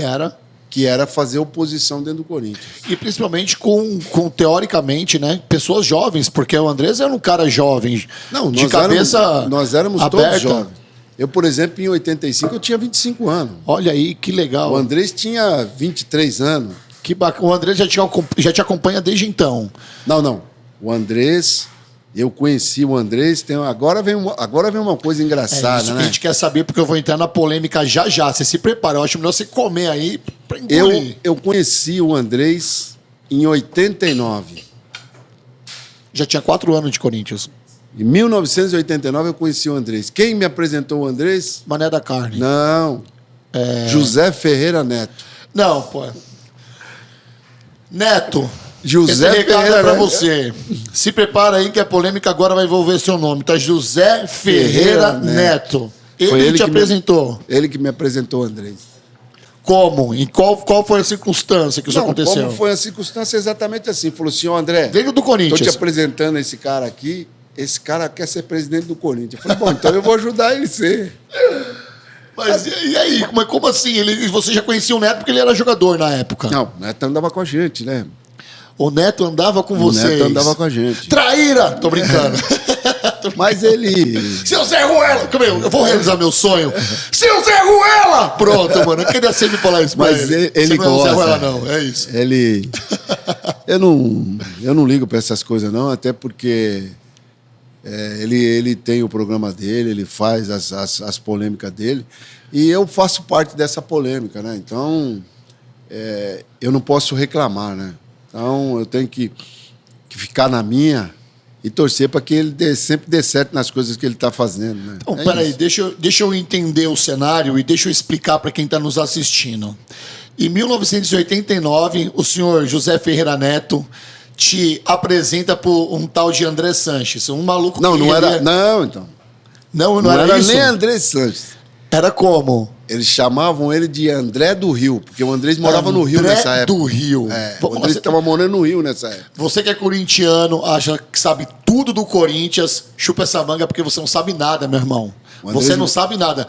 era fazer oposição dentro do Corinthians. E principalmente com teoricamente, né, pessoas jovens, porque o Andrés era um cara jovem, Não, de cabeça nós éramos aberta. todos jovens. Eu, por exemplo, em 85, eu tinha 25 anos. Olha aí, que legal. O Andrés tinha 23 anos. Que bacana. O Andrés já te acompanha desde então. Não. O Andrés... Eu conheci o Andrés, agora vem uma coisa engraçada, isso né? que a gente quer saber, porque eu vou entrar na polêmica já. Você se prepara, eu acho melhor você comer aí pra engolir. Eu conheci o Andrés em 89. Já tinha 4 anos de Corinthians. Em 1989 eu conheci o Andrés. Quem me apresentou o Andrés? Mané da Carne. Não. José Ferreira Neto. Não, pô. Neto. José esse recado Ferreira é pra Neto. você. Se prepara aí que a polêmica agora vai envolver seu nome. Tá José Ferreira Neto. Ele te apresentou. Ele que me apresentou o Andrés. Como? Em qual foi a circunstância que isso aconteceu? Como foi a circunstância exatamente assim. Falou assim, André, Veio do estou Corinthians. te apresentando esse cara aqui. Esse cara quer ser presidente do Corinthians. Eu falei, bom, então eu vou ajudar ele a ser. Mas e aí? Como assim? Você já conhecia o Neto porque ele era jogador na época? Não, o Neto andava com a gente, né? O Neto andava com vocês. O Neto andava com a gente. Traíra! Tô brincando. Mas ele... Seu Zé Ruela! Eu vou realizar meu sonho. Seu Zé Ruela! Pronto, mano. Eu queria sempre falar isso pra Mas ele Você não é o gosta. Zé Ruela, não. É isso. Ele... Eu não ligo pra essas coisas, não. Até porque ele tem o programa dele, ele faz as polêmicas dele. E eu faço parte dessa polêmica, né? Então, eu não posso reclamar, né? Então, eu tenho que ficar na minha e torcer para que ele sempre dê certo nas coisas que ele está fazendo. Né? Então, peraí, deixa eu entender o cenário e deixa eu explicar para quem está nos assistindo. Em 1989, o senhor José Ferreira Neto te apresenta por um tal de André Sanches, um maluco Não, que não era... ele- Não, então. Não era isso? nem André Sanches. Era como? Eles chamavam ele de André do Rio, porque o Andrés morava no Rio André nessa época. do Rio. O Andrés estava morando no Rio nessa época. Você que é corintiano, acha que sabe tudo do Corinthians, chupa essa manga porque você não sabe nada, meu irmão. Andrés Você não sabe nada.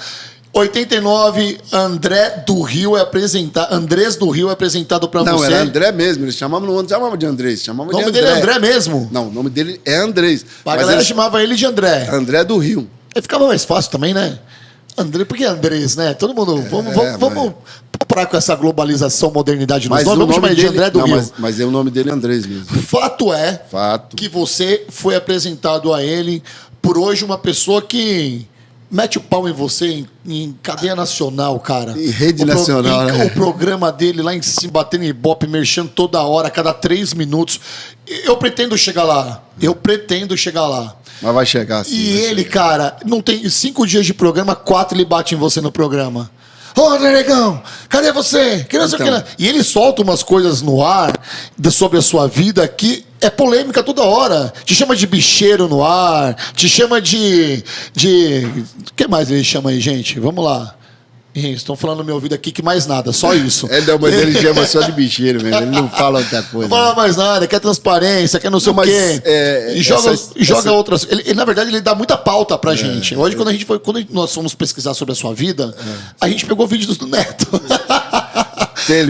89, Andrés do Rio é apresentado para você. Não, era André mesmo. Eles chamavam, não chamavam de Andrés, chamavam O nome de dele André. é André mesmo? Não, o nome dele é Andrés. A mas galera eles- chamava ele de André. André do Rio. Aí ficava mais fácil também, né? André, por que Andrés, né? Todo mundo. Vamos parar com essa globalização, modernidade nos nomes. Vamos chamar ele de André do Rio. Mas o nome dele é Andrés mesmo. Fato é que você foi apresentado a ele por hoje uma pessoa que mete o pau em você em cadeia nacional, cara. Em rede nacional, né? O programa dele lá em cima, batendo ibope, mexendo toda hora, a cada 3 minutos. Eu pretendo chegar lá. Mas vai chegar sim. E ele, cara, não tem 5 dias de programa, 4 ele bate em você no programa. Ô, André Negão, cadê você? Que não sei o que lá. E ele solta umas coisas no ar sobre a sua vida que é polêmica toda hora. Te chama de bicheiro no ar, te chama de... O que mais ele chama aí, gente? Vamos lá. Estão falando no meu ouvido aqui que mais nada, só isso. Não, mas ele chama só de bicheiro mesmo, ele não fala outra coisa. Não fala mais nada, quer transparência, quer não sei o quê. E joga outras. Ele, na verdade, ele dá muita pauta pra gente. Hoje, quando nós fomos pesquisar sobre a sua vida, a gente pegou vídeos do Neto.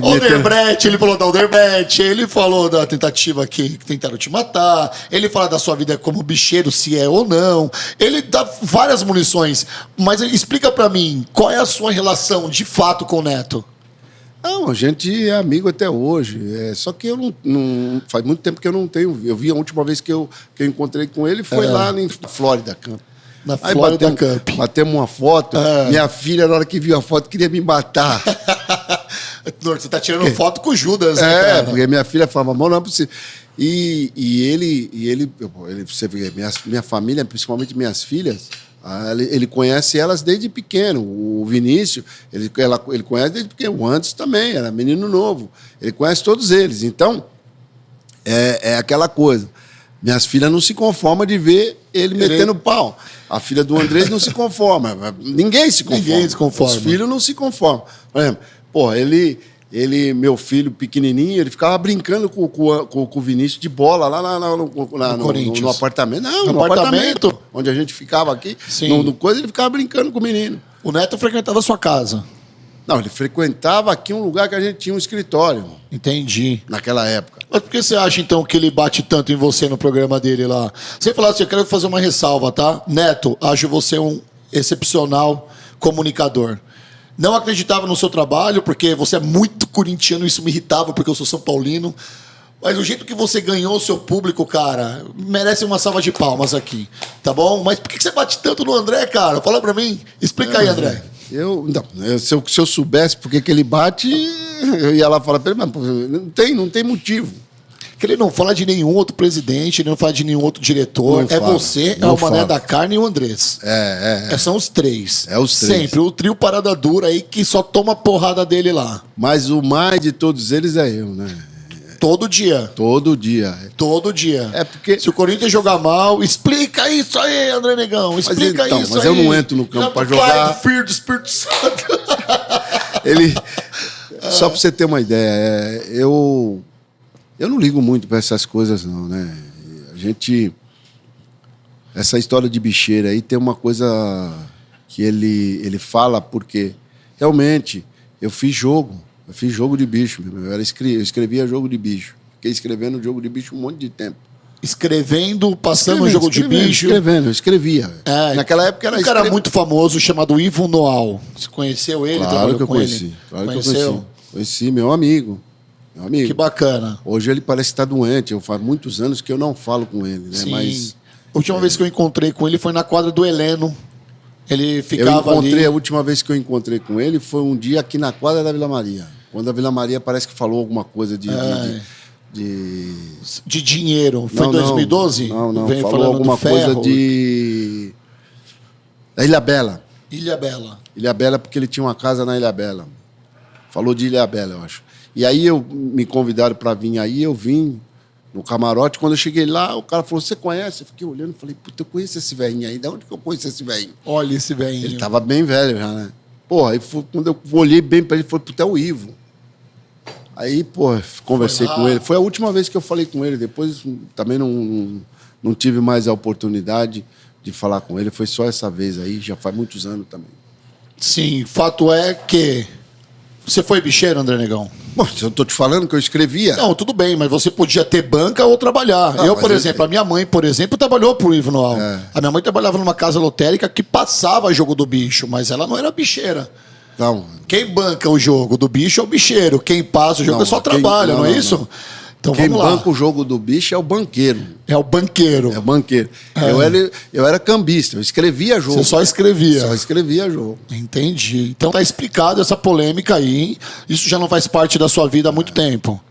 Alderbrecht, ele falou da Alderbrecht, ele falou da tentativa que tentaram te matar, ele fala da sua vida como bicheiro, se é ou não. Ele dá várias munições, mas explica pra mim, qual é a sua relação de fato com o Neto? Não, a gente é amigo até hoje. Só que eu não. Faz muito tempo que eu não tenho. Eu vi a última vez que eu encontrei com ele foi lá na Flórida Camp. Na Flórida Camp. Batemos uma foto. Minha filha, na hora que viu a foto, queria me matar. Você tá tirando foto com o Judas, né, cara? Porque minha filha falava, amor, não é possível. E ele você vê, minha família, principalmente minhas filhas, ele conhece elas desde pequeno. O Vinícius, ele conhece desde pequeno. O Anderson também, era menino novo. Ele conhece todos eles. Então, é aquela coisa. Minhas filhas não se conformam de ver ele metendo pau. A filha do Andrés não se conforma. Ninguém se conforma. Os filhos não se conformam. Por exemplo, meu filho pequenininho, ele ficava brincando com o Vinícius de bola lá no apartamento. Não, no apartamento. Onde a gente ficava aqui. No coisa, ele ficava brincando com o menino. O Neto frequentava a sua casa? Não, ele frequentava aqui um lugar que a gente tinha um escritório. Entendi. Naquela época. Mas por que você acha, então, que ele bate tanto em você no programa dele lá? Você falou assim, eu quero fazer uma ressalva, tá? Neto, acho você um excepcional comunicador. Não acreditava no seu trabalho, porque você é muito corintiano, isso me irritava, porque eu sou São Paulino. Mas o jeito que você ganhou o seu público, cara, merece uma salva de palmas aqui, tá bom? Mas por que você bate tanto no André, cara? Fala pra mim. Explica aí, André. Se eu soubesse por que ele bate, eu ia lá falar pra ele, mas não tem motivo. Que ele não fala de nenhum outro presidente, ele não fala de nenhum outro diretor. Você, é o Mané da Carne e o Andrés. São os três. Os três. Sempre. O trio parada dura aí que só toma porrada dele lá. Mas o mais de todos eles é eu, né? Todo dia. Todo dia. Todo dia. Porque... Se o Corinthians jogar mal, explica isso aí, André Negão. Explica isso aí. Mas eu não entro no campo pra jogar. Pai, Filho do Espírito Santo. Só pra você ter uma ideia, eu não ligo muito pra essas coisas, não, né? Essa história de bicheira aí tem uma coisa que ele fala, porque realmente eu fiz jogo de bicho. Eu escrevia jogo de bicho. Fiquei escrevendo jogo de bicho um monte de tempo. Passando jogo de bicho. Eu escrevia. Naquela época era cara muito famoso chamado Ivo Noal. Você conheceu ele? Claro que eu conheci. Claro que eu conheci. Conheci, meu amigo. Que bacana. Hoje ele parece estar doente. Faz muitos anos que eu não falo com ele, né? Sim. Mas a última vez que eu encontrei com ele foi na quadra do Heleno. Ele ficava ali. A última vez que eu encontrei com ele foi um dia aqui na quadra da Vila Maria. Quando a Vila Maria parece que falou alguma coisa de dinheiro. Foi em 2012? Não. Falou alguma coisa da Ilha Bela. Ilha Bela, porque ele tinha uma casa na Ilha Bela. Falou de Ilha Bela, eu acho. E aí me convidaram para vir aí, eu vim no camarote. Quando eu cheguei lá, o cara falou, você conhece? Eu fiquei olhando e falei, puta, eu conheço esse velhinho aí. De onde que eu conheço esse velhinho? Olha esse velhinho. Ele tava bem velho já, né? Porra, aí quando eu olhei bem para ele, ele falou, puta, é o Ivo. Aí, pô, conversei com ele. Foi a última vez que eu falei com ele. Depois também não tive mais a oportunidade de falar com ele. Foi só essa vez aí, já faz muitos anos também. Sim, fato é que Você foi bicheiro, André Negão? Bom, eu tô te falando que eu escrevia. Não, tudo bem, mas você podia ter banca ou trabalhar. Eu, por exemplo, a minha mãe, por exemplo, trabalhou pro Ivo Noal. A minha mãe trabalhava numa casa lotérica que passava jogo do bicho, mas ela não era bicheira. Não. Quem banca o jogo do bicho é o bicheiro. Quem passa o jogo é só trabalha, não é isso? Não. Então Quem vamos lá. banca o jogo do bicho é o banqueiro. É o banqueiro. É o banqueiro. Eu era cambista, eu escrevia jogo. Você só escrevia. Só escrevia jogo. Entendi. Então tá explicado essa polêmica aí, hein? Isso já não faz parte da sua vida há muito tempo.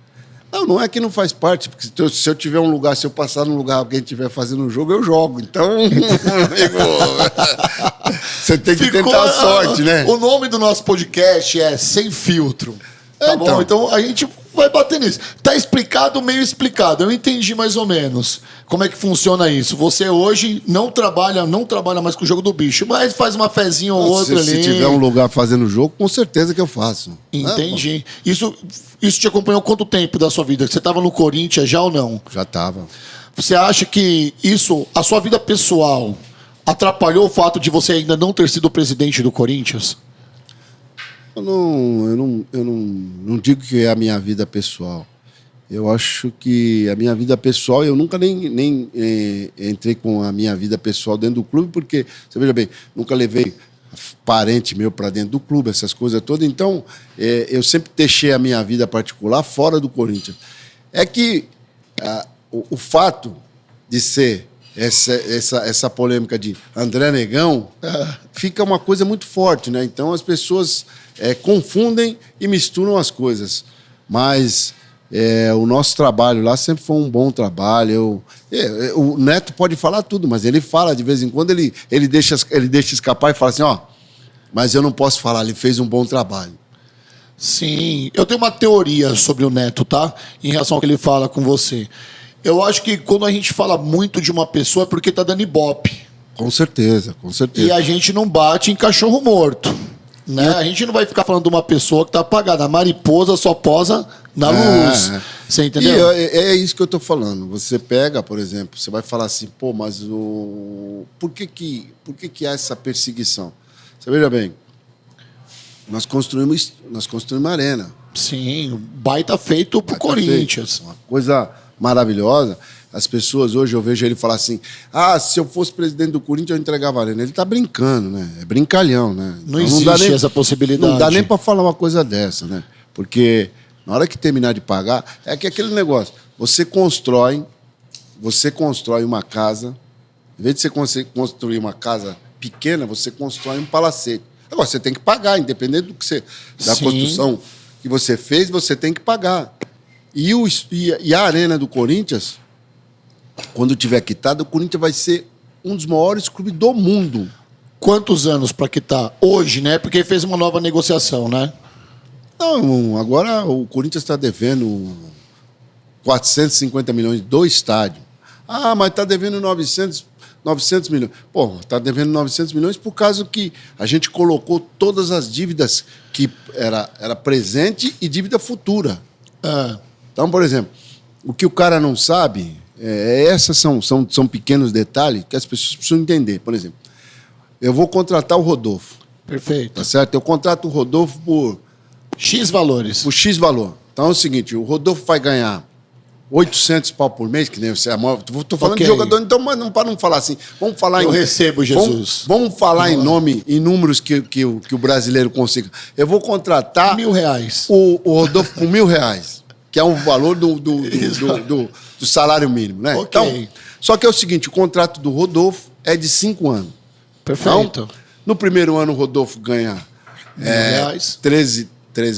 Não é que não faz parte, porque se eu tiver um lugar, se eu passar num lugar, alguém estiver fazendo um jogo, eu jogo. Então, amigo, você tem que tentar a sorte, né? O nome do nosso podcast é Sem Filtro. Tá bom? Então a gente vai bater nisso. Tá explicado, meio explicado. Eu entendi mais ou menos como é que funciona isso. Você hoje não trabalha mais com o jogo do bicho, mas faz uma fezinha ou outra ali. Se tiver um lugar fazendo jogo, com certeza que eu faço. Entendi. Isso te acompanhou quanto tempo da sua vida? Você estava no Corinthians já ou não? Já estava. Você acha que isso, a sua vida pessoal, atrapalhou o fato de você ainda não ter sido presidente do Corinthians? Eu não digo que é a minha vida pessoal. Eu acho que a minha vida pessoal, eu nunca nem entrei com a minha vida pessoal dentro do clube, porque, você veja bem, nunca levei parente meu para dentro do clube, essas coisas todas. Então, eu sempre deixei a minha vida particular fora do Corinthians. É que o fato de ser essa polêmica de André Negão fica uma coisa muito forte, né? Então as pessoas confundem e misturam as coisas. Mas o nosso trabalho lá sempre foi um bom trabalho. O Neto pode falar tudo, mas ele fala de vez em quando, ele deixa escapar e fala assim, mas eu não posso falar, ele fez um bom trabalho. Sim, eu tenho uma teoria sobre o Neto, tá? Em relação ao que ele fala com você. Eu acho que quando a gente fala muito de uma pessoa é porque tá dando ibope. Com certeza, com certeza. E a gente não bate em cachorro morto. Né? A gente não vai ficar falando de uma pessoa que tá apagada. A mariposa só posa na luz. Você entendeu? E é isso que eu tô falando. Você pega, por exemplo, você vai falar assim, mas por que há essa perseguição? Você veja bem, nós construímos uma arena. Sim, baita feito pro Corinthians. Uma coisa maravilhosa. As pessoas hoje, eu vejo ele falar assim, se eu fosse presidente do Corinthians, eu entregava a arena. Ele tá brincando, né? É brincalhão, né? Não existe essa possibilidade. Não dá nem para falar uma coisa dessa, né? Porque na hora que terminar de pagar, é que aquele negócio, você constrói uma casa, em vez de você construir uma casa pequena, você constrói um palacete. Agora, você tem que pagar, independente da construção que você fez, você tem que pagar. E a arena do Corinthians, quando tiver quitada, o Corinthians vai ser um dos maiores clubes do mundo. Quantos anos para quitar? Hoje, né? Porque fez uma nova negociação, né? Não, agora o Corinthians está devendo 450 milhões do estádio. Mas está devendo 900 milhões. Está devendo 900 milhões por causa que a gente colocou todas as dívidas que era presente e dívida futura. Então, por exemplo, o que o cara não sabe, esses são pequenos detalhes que as pessoas precisam entender. Por exemplo, eu vou contratar o Rodolfo. Perfeito. Tá certo? Eu contrato o Rodolfo por X valores. Por X valor. Então é o seguinte, o Rodolfo vai ganhar 800 pau por mês, que nem você é maior. Estou falando de jogador, então, mas para não falar assim, vamos falar Eu recebo, Jesus. Vamos falar em números que o brasileiro consiga. Eu vou contratar R$1.000. o Rodolfo por R$1.000, que é um valor do salário mínimo, né? Ok. Então, só que é o seguinte, o contrato do Rodolfo é de 5 anos. Perfeito. Então, no primeiro ano o Rodolfo ganha R$13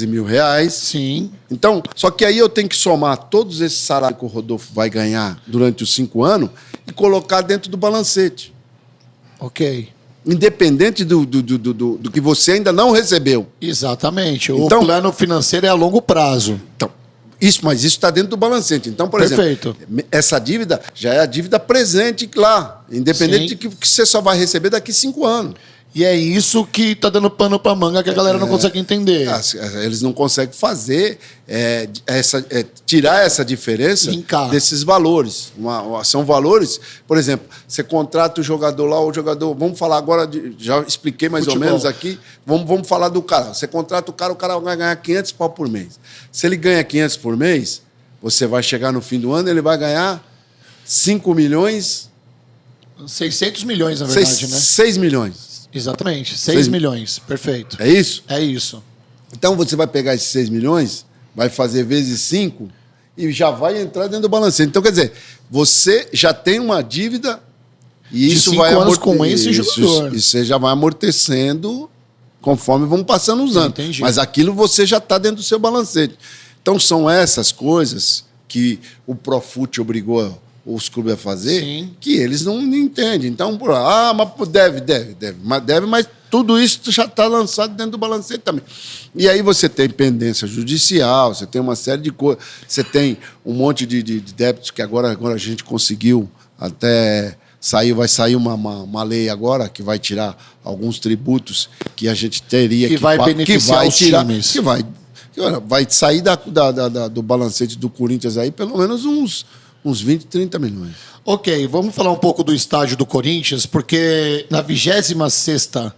mil. Sim. Então, só que aí eu tenho que somar todos esses salários que o Rodolfo vai ganhar durante os 5 anos e colocar dentro do balancete. Ok. Independente do que você ainda não recebeu. Exatamente. Então, o plano financeiro é a longo prazo. Então, mas isso está dentro do balancete. Então, por Perfeito. exemplo, essa dívida já é a dívida presente lá, independente de que você só vai receber daqui 5 anos. E é isso que tá dando pano pra manga que a galera não consegue entender. Eles não conseguem fazer, tirar essa diferença Linkar. desses valores. São valores, por exemplo, você contrata o jogador lá, o jogador. Vamos falar agora, já expliquei mais Futebol. ou menos aqui. Vamos falar do cara. Você contrata o cara vai ganhar 500 pau por mês. Se ele ganha 500 por mês, você vai chegar no fim do ano, ele vai ganhar 5 milhões. 600 milhões, na verdade, né? 6 milhões. Exatamente, 6 milhões, perfeito. É isso? É isso. Então você vai pegar esses 6 milhões, vai fazer vezes 5 e já vai entrar dentro do balancete. Então, quer dizer, você já tem uma dívida e De isso 5 vai anos com esse jogador. Isso você já vai amortecendo conforme vão passando os anos. Entendi. Mas aquilo você já está dentro do seu balancete. Então são essas coisas que o Profut obrigou os clubes a fazer, Sim. que eles não entendem. Então, mas deve, mas tudo isso já está lançado dentro do balancete também. E aí você tem pendência judicial, você tem uma série de coisas, você tem um monte de débitos que agora a gente conseguiu até sair, vai sair uma lei agora que vai tirar alguns tributos que a gente teria Que vai beneficiar os times. Que vai sair do balancete do Corinthians aí pelo menos uns 20, 30 milhões. Ok, vamos falar um pouco do estádio do Corinthians, porque na 26ª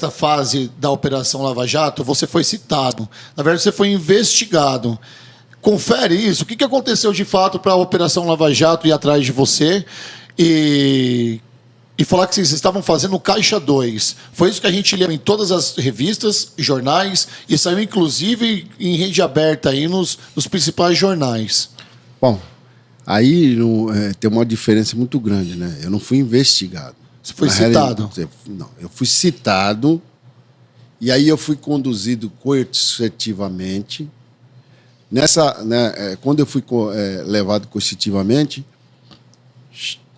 fase da Operação Lava Jato, você foi citado. Na verdade, você foi investigado. Confere isso. O que aconteceu de fato para a Operação Lava Jato ir atrás de você e falar que vocês estavam fazendo Caixa 2. Foi isso que a gente leu em todas as revistas, jornais, e saiu inclusive em rede aberta aí nos principais jornais. Bom, aí tem uma diferença muito grande, né? Eu não fui investigado. Você foi citado? Não, eu fui citado e aí eu fui conduzido coercitivamente. Quando eu fui levado coercitivamente,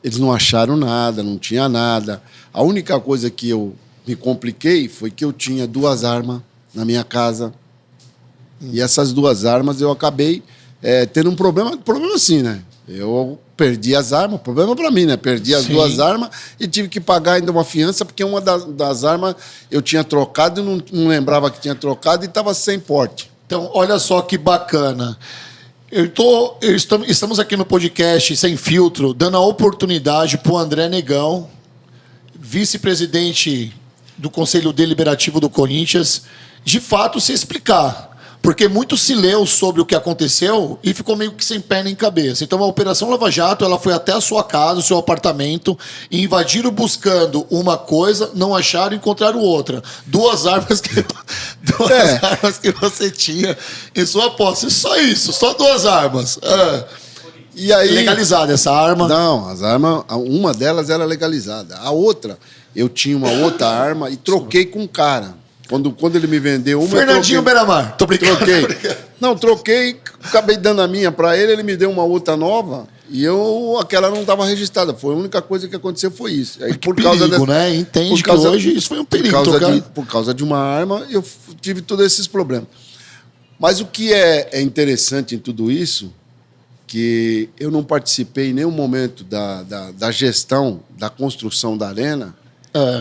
eles não acharam nada, não tinha nada. A única coisa que eu me compliquei foi que eu tinha 2 armas na minha casa. E essas 2 armas eu acabei tendo um problema assim, né? Eu perdi as armas, problema para mim, né? Perdi as 2 armas e tive que pagar ainda uma fiança, porque uma das armas eu tinha trocado e não lembrava que tinha trocado e estava sem porte. Então, olha só que bacana. Estamos aqui no podcast Sem Filtro, dando a oportunidade para o André Negão, vice-presidente do Conselho Deliberativo do Corinthians, de fato se explicar. Porque muito se leu sobre o que aconteceu e ficou meio que sem pé nem cabeça. Então a Operação Lava Jato ela foi até a sua casa, o seu apartamento, e invadiram buscando uma coisa, não acharam e encontraram outra. 2 armas que você tinha em sua posse. Só isso, só 2 armas. E aí, legalizada essa arma? Não, as armas, uma delas era legalizada. A outra, eu tinha uma outra arma e troquei com um cara. Quando ele me vendeu uma... Fernandinho Beiramar. Tô brincando. Troquei, acabei dando a minha para ele me deu uma outra nova e aquela não estava registrada. Foi a única coisa que aconteceu, foi isso. Aí, por causa perigo, né? Entende que hoje isso foi um perigo. Por causa de uma arma, eu tive todos esses problemas. Mas o que é interessante em tudo isso, que eu não participei em nenhum momento da gestão, da construção da arena,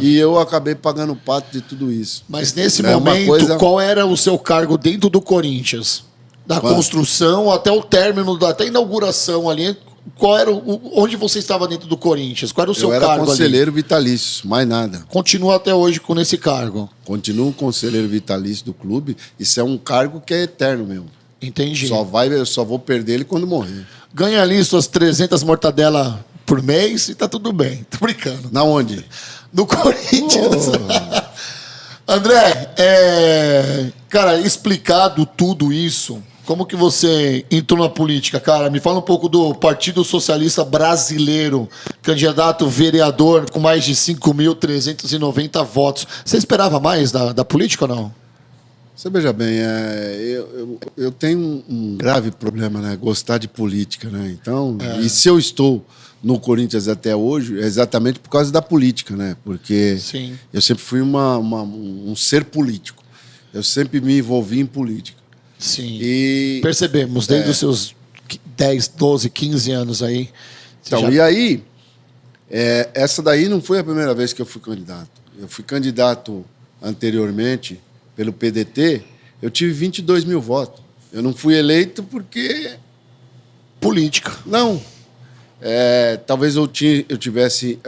e eu acabei pagando o pato de tudo isso. Mas nesse momento, qual era o seu cargo dentro do Corinthians? Da construção até o término, até a inauguração ali, qual era onde você estava dentro do Corinthians? Qual era o seu cargo ali? Eu era conselheiro vitalício, mais nada. Continua até hoje nesse cargo? Continuo conselheiro vitalício do clube. Isso é um cargo que é eterno mesmo. Entendi. Eu só vou perder ele quando morrer. Ganha ali suas 300 mortadelas por mês e tá tudo bem. Tô brincando. Na onde? No Corinthians. André, cara, explicado tudo isso, como que você entrou na política, cara? Me fala um pouco do Partido Socialista Brasileiro, candidato vereador com mais de 5.390 votos. Você esperava mais da política ou não? Você veja bem, eu tenho um grave problema, né? Gostar de política, né? Então, e se eu estou no Corinthians até hoje, é exatamente por causa da política, né? Porque eu sempre fui um ser político. Eu sempre me envolvi em política. Sim. E percebemos, desde os seus 10, 12, 15 anos aí. Então, e aí, Essa daí não foi a primeira vez que eu fui candidato. Eu fui candidato anteriormente pelo PDT, eu tive 22 mil votos. Eu não fui eleito porque... Política. Não. Talvez eu tivesse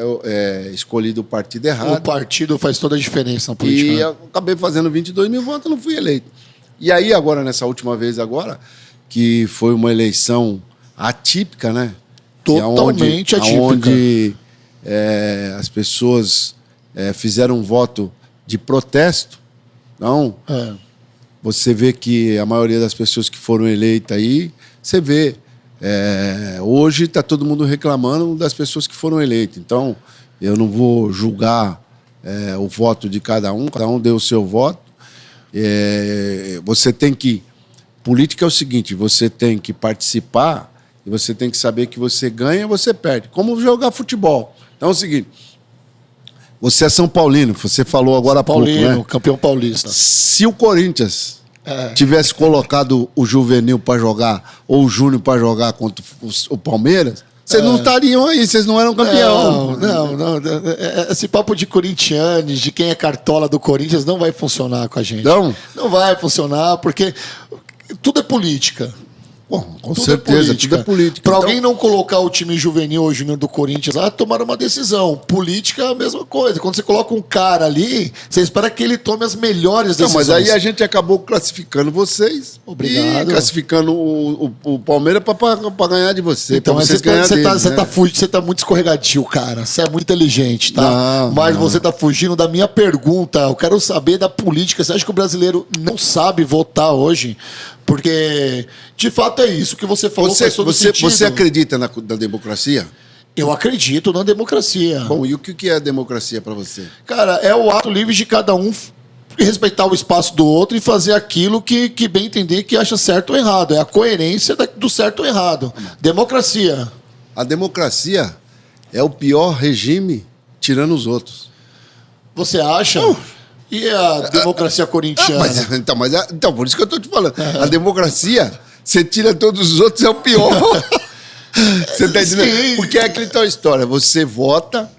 escolhido o partido errado. O partido faz toda a diferença na política. E né? eu acabei fazendo 22 mil votos, eu não fui eleito. E aí, agora, nessa última vez agora, que foi uma eleição atípica, né? Totalmente atípica. Onde as pessoas fizeram um voto de protesto. Então, você vê que a maioria das pessoas que foram eleitas aí, você vê... hoje está todo mundo reclamando das pessoas que foram eleitas. Então, eu não vou julgar o voto de cada um deu o seu voto. Você tem que... Política é o seguinte, você tem que participar e você tem que saber que você ganha e você perde. Como jogar futebol. Então é o seguinte, você é São Paulino, você falou agora há pouco, né? Campeão paulista. Se o Corinthians tivesse colocado o juvenil para jogar ou o júnior para jogar contra o Palmeiras, vocês não estariam aí, vocês não eram campeão. Não. Esse papo de corintianos, de quem é cartola do Corinthians, não vai funcionar com a gente. Não vai funcionar, porque tudo é política. Bom, com certeza, tudo é política. Para alguém não colocar o time juvenil ou júnior do Corinthians lá, tomaram uma decisão. Política é a mesma coisa. Quando você coloca um cara ali, você espera que ele tome as melhores decisões. Não, mas aí a gente acabou classificando vocês. Obrigado. E classificando o Palmeiras para ganhar de você. Então, mas você tá muito escorregadio, cara. Você é muito inteligente, tá? Mas você tá fugindo da minha pergunta. Eu quero saber da política. Você acha que o brasileiro não sabe votar hoje? Porque, de fato, é isso que você falou. Você acredita na democracia? Eu acredito na democracia. Bom, e o que é a democracia para você? Cara, é o ato livre de cada um respeitar o espaço do outro e fazer aquilo que bem entender que acha certo ou errado. É a coerência do certo ou errado. Democracia. A democracia é o pior regime tirando os outros. Você acha? E a democracia corintiana? Então, por isso que eu estou te falando. A democracia, você tira todos os outros, é o pior. Você está entendendo? Porque é aquela tal história. Você vota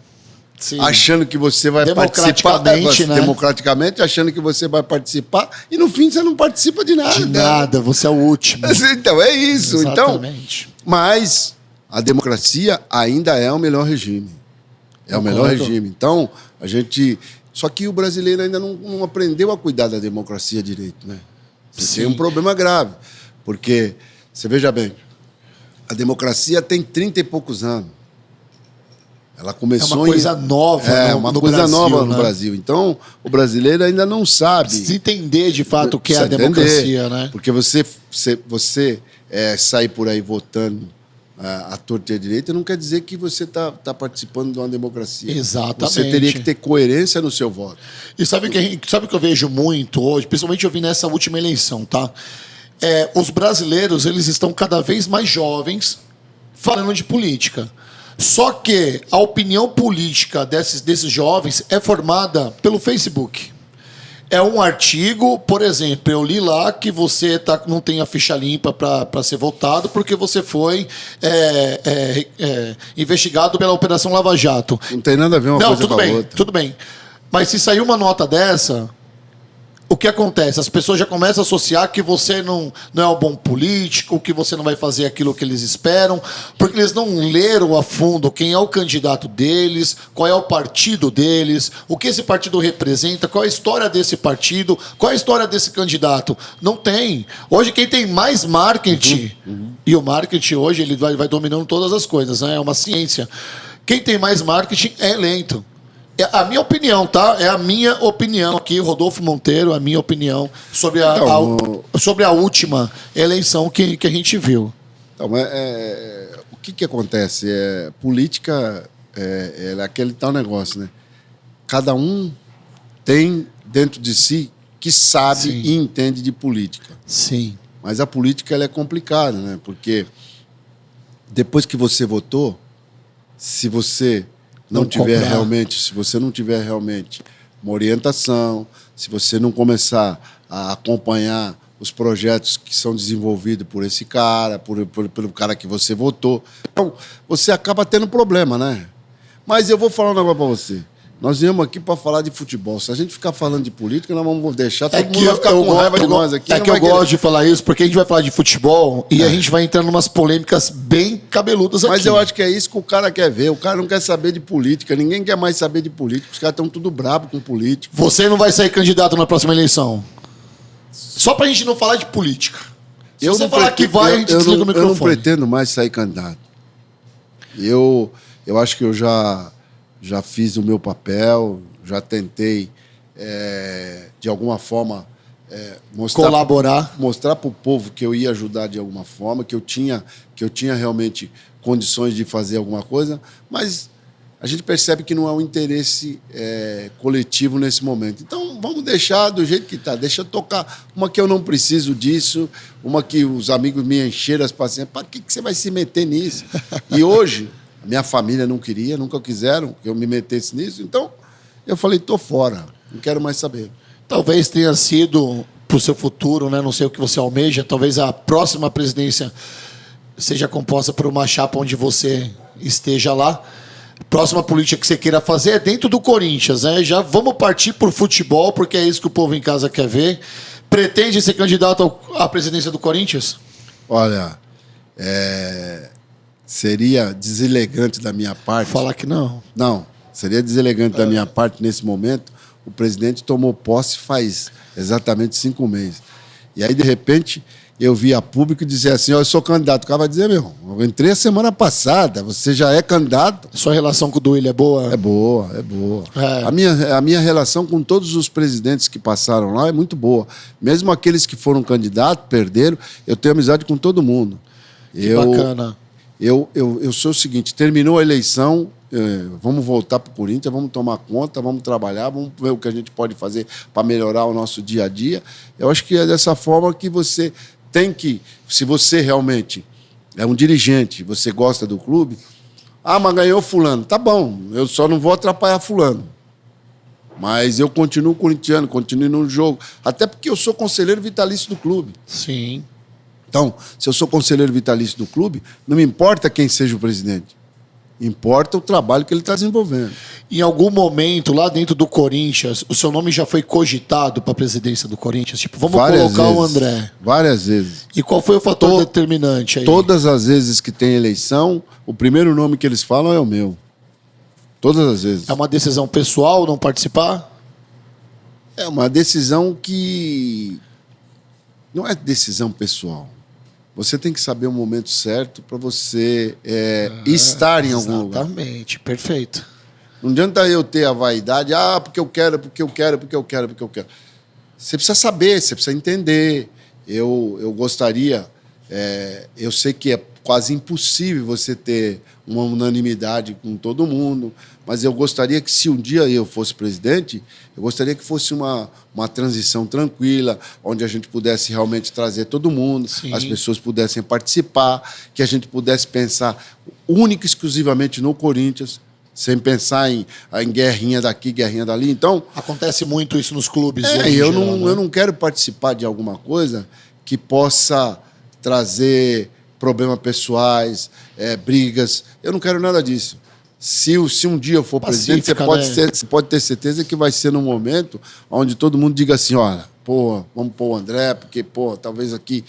achando que você vai participar democraticamente, achando que você vai participar, e no fim você não participa de nada. De nada, você é o último. Então, é isso. Exatamente. Mas a democracia ainda é o melhor regime. É o melhor regime. Então, a gente... Só que o brasileiro ainda não aprendeu a cuidar da democracia direito, né? Você tem um problema grave. Porque, você veja bem, a democracia tem 30 e poucos anos. Ela começou uma coisa nova no Brasil, no Brasil. Então, o brasileiro ainda não sabe... Precisa entender, de fato, o que é a democracia, né? Porque você sair por aí votando a torta e a direita não quer dizer que você está participando de uma democracia. Exatamente. Você teria que ter coerência no seu voto. E sabe o que eu vejo muito hoje? Principalmente eu vi nessa última eleição, tá? Os brasileiros, eles estão cada vez mais jovens falando de política. Só que a opinião política desses jovens é formada pelo Facebook. É um artigo, por exemplo, eu li lá que você não tem a ficha limpa para ser votado porque você foi investigado pela Operação Lava Jato. Não tem nada a ver uma coisa com a outra. Tudo bem. Mas se sair uma nota dessa, o que acontece? As pessoas já começam a associar que você não é um bom político, que você não vai fazer aquilo que eles esperam, porque eles não leram a fundo quem é o candidato deles, qual é o partido deles, o que esse partido representa, qual é a história desse partido, qual é a história desse candidato. Não tem. Hoje quem tem mais marketing, e o marketing hoje ele vai dominando todas as coisas, né? É uma ciência. Quem tem mais marketing é eleito. É a minha opinião, tá? É a minha opinião aqui, Rodolfo Monteiro, a minha opinião sobre a última eleição que a gente viu. Então, o que acontece? Política é aquele tal negócio, né? Cada um tem dentro de si que sabe e entende de política. Sim. Mas a política ela é complicada, né? Porque depois que você votou, se você não tiver realmente uma orientação, se você não começar a acompanhar os projetos que são desenvolvidos por esse cara, pelo cara que você votou, então você acaba tendo problema, né? Mas eu vou falar um negócio pra você. Nós viemos aqui para falar de futebol. Se a gente ficar falando de política, nós vamos deixar todo mundo vai ficar com raiva de nós aqui. É que eu gosto de falar isso, porque a gente vai falar de futebol e a gente vai entrar em umas polêmicas bem cabeludas aqui. Mas eu acho que é isso que o cara quer ver. O cara não quer saber de política. Ninguém quer mais saber de política. Os caras estão tudo brabo com política. Você não vai sair candidato na próxima eleição? Só pra gente não falar de política. Se você falar que vai, a gente desliga o microfone. Eu não pretendo mais sair candidato. Eu acho que eu já fiz o meu papel, já tentei, de alguma forma, mostrar para o povo que eu ia ajudar de alguma forma, que eu tinha realmente condições de fazer alguma coisa, mas a gente percebe que não há um interesse coletivo nesse momento. Então, vamos deixar do jeito que está. Deixa eu tocar uma que eu não preciso disso, uma que os amigos me encheram as paciências. Para que você vai se meter nisso? E hoje, a minha família não queria, nunca quiseram que eu me metesse nisso. Então, eu falei, estou fora, não quero mais saber. Talvez tenha sido, para o seu futuro, né? Não sei o que você almeja, talvez a próxima presidência seja composta por uma chapa onde você esteja lá. Próxima política que você queira fazer é dentro do Corinthians, né? Já vamos partir por futebol, porque é isso que o povo em casa quer ver. Pretende ser candidato à presidência do Corinthians? Olha, seria deselegante da minha parte. Falar que não. Não, seria deselegante da minha parte nesse momento. O presidente tomou posse faz exatamente 5 meses. E aí, de repente, eu vi a público dizer assim, eu sou candidato. O cara vai dizer, eu entrei a semana passada, você já é candidato. Sua relação com o Duílio é boa? É boa, é boa. É. A minha relação com todos os presidentes que passaram lá é muito boa. Mesmo aqueles que foram candidatos, perderam, eu tenho amizade com todo mundo. Que bacana. Eu sou o seguinte, terminou a eleição, vamos voltar para o Corinthians, vamos tomar conta, vamos trabalhar, vamos ver o que a gente pode fazer para melhorar o nosso dia a dia. Eu acho que é dessa forma que você tem que, se você realmente é um dirigente, você gosta do clube, mas ganhou fulano, tá bom, eu só não vou atrapalhar fulano. Mas eu continuo corintiano, continuo no jogo, até porque eu sou conselheiro vitalício do clube. Sim. Então, se eu sou conselheiro vitalício do clube, não me importa quem seja o presidente. Importa o trabalho que ele está desenvolvendo. Em algum momento, lá dentro do Corinthians, o seu nome já foi cogitado para a presidência do Corinthians? Tipo, vamos colocar o André. Várias vezes. E qual foi o fator determinante aí? Todas as vezes que tem eleição, o primeiro nome que eles falam é o meu. Todas as vezes. É uma decisão pessoal não participar? É uma decisão que não é decisão pessoal. Você tem que saber o momento certo para você estar em algum lugar. Exatamente, perfeito. Não adianta eu ter a vaidade, porque eu quero, porque eu quero, porque eu quero, porque eu quero. Você precisa saber, você precisa entender. Eu gostaria, eu sei que é quase impossível você ter uma unanimidade com todo mundo, mas eu gostaria que, se um dia eu fosse presidente, eu gostaria que fosse uma transição tranquila, onde a gente pudesse realmente trazer todo mundo, Sim. As pessoas pudessem participar, que a gente pudesse pensar única e exclusivamente no Corinthians, sem pensar em guerrinha daqui, guerrinha dali. Então, acontece muito isso nos clubes. eu não quero participar de alguma coisa que possa trazer problemas pessoais, brigas. Eu não quero nada disso. Se um dia eu for presidente, você pode ter certeza que vai ser num momento onde todo mundo diga assim, olha, vamos pôr o André, porque, talvez aqui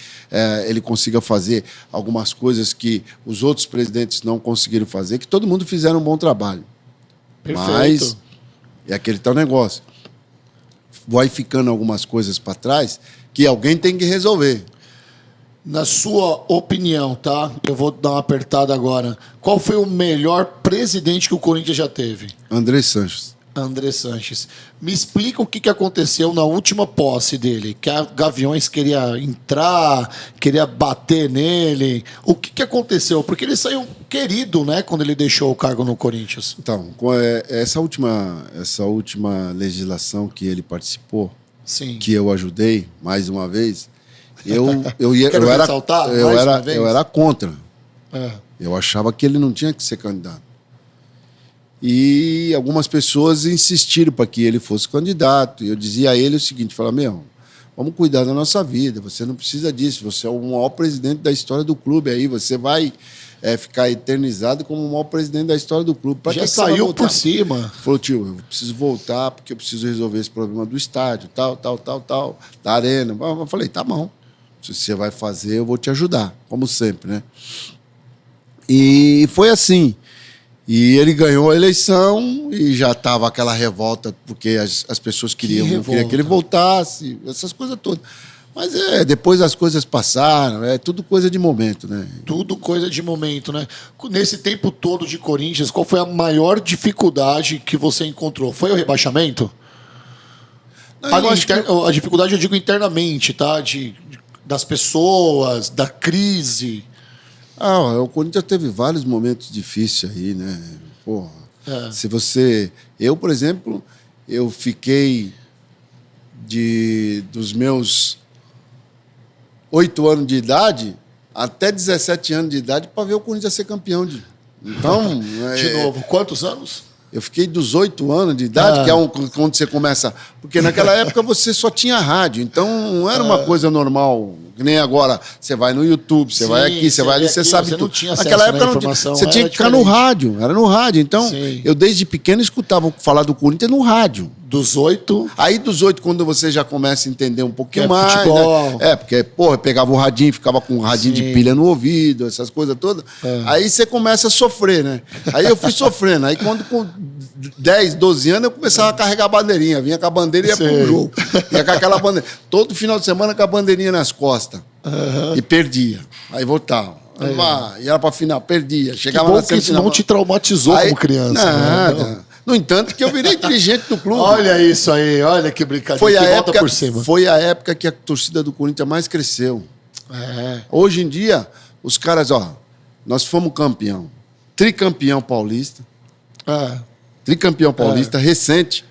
ele consiga fazer algumas coisas que os outros presidentes não conseguiram fazer, que todo mundo fizeram um bom trabalho. Perfeito. Mas é aquele tal negócio. Vai ficando algumas coisas para trás que alguém tem que resolver. Na sua opinião, tá? Eu vou dar uma apertada agora. Qual foi o melhor presidente que o Corinthians já teve? André Sanches. André Sanches. Me explica o que aconteceu na última posse dele. Que a Gaviões queria entrar, queria bater nele. O que aconteceu? Porque ele saiu querido, né? Quando ele deixou o cargo no Corinthians. Então, essa última legislação que ele participou, Sim. Que eu ajudei, mais uma vez, eu era contra. Eu achava que ele não tinha que ser candidato. E algumas pessoas insistiram para que ele fosse candidato. E eu dizia a ele o seguinte, vamos cuidar da nossa vida, você não precisa disso, você é o maior presidente da história do clube aí, você vai ficar eternizado como o maior presidente da história do clube. Pra Já que você vai saiu voltar? por cima. Falou, tio, eu preciso voltar porque eu preciso resolver esse problema do estádio, tal, da arena. Eu falei, tá bom, se você vai fazer, eu vou te ajudar, como sempre, né? E foi assim. E ele ganhou a eleição e já estava aquela revolta, porque as pessoas queriam que ele voltasse, essas coisas todas. Mas depois as coisas passaram, é tudo coisa de momento, né? Tudo coisa de momento, né? Nesse tempo todo de Corinthians, qual foi a maior dificuldade que você encontrou? Foi o rebaixamento? Não, A dificuldade eu digo internamente, tá? Das pessoas, da crise. O Corinthians teve vários momentos difíceis aí, né? Porra. Se você... Eu, por exemplo, eu fiquei dos meus 8 anos de idade até 17 anos de idade para ver o Corinthians ser campeão. Então... De novo, quantos anos? Eu fiquei dos 8 anos de idade, que é quando você começa... Porque naquela época você só tinha rádio, então não era uma coisa normal, que nem agora. Você vai no YouTube, você vai aqui, você vai ali, você sabe tudo. Naquela época você tinha que ficar no rádio, era no rádio. Então, eu desde pequeno escutava falar do Corinthians no rádio. Dos 8? Aí dos 8, quando você já começa a entender um pouquinho mais... Futebol. Né? Porque, porra, eu pegava o radinho, ficava com um radinho de pilha no ouvido, essas coisas todas. Aí você começa a sofrer, né? Aí eu fui sofrendo. Aí quando com 10, 12 anos, eu começava a carregar a bandeirinha. Vinha com a bandeira e ia pro jogo. Ia com aquela bandeira. Todo final de semana com a bandeirinha nas costas. E perdia. Aí voltava. Ia pra final, perdia. Chegava que bom na que isso não te traumatizou como criança. Nada. Né? No entanto, que eu virei dirigente do clube. Olha isso aí, olha que brincadeira. Foi a época que a torcida do Corinthians mais cresceu. Hoje em dia, os caras, nós fomos campeão. Tricampeão paulista. Tricampeão paulista recente.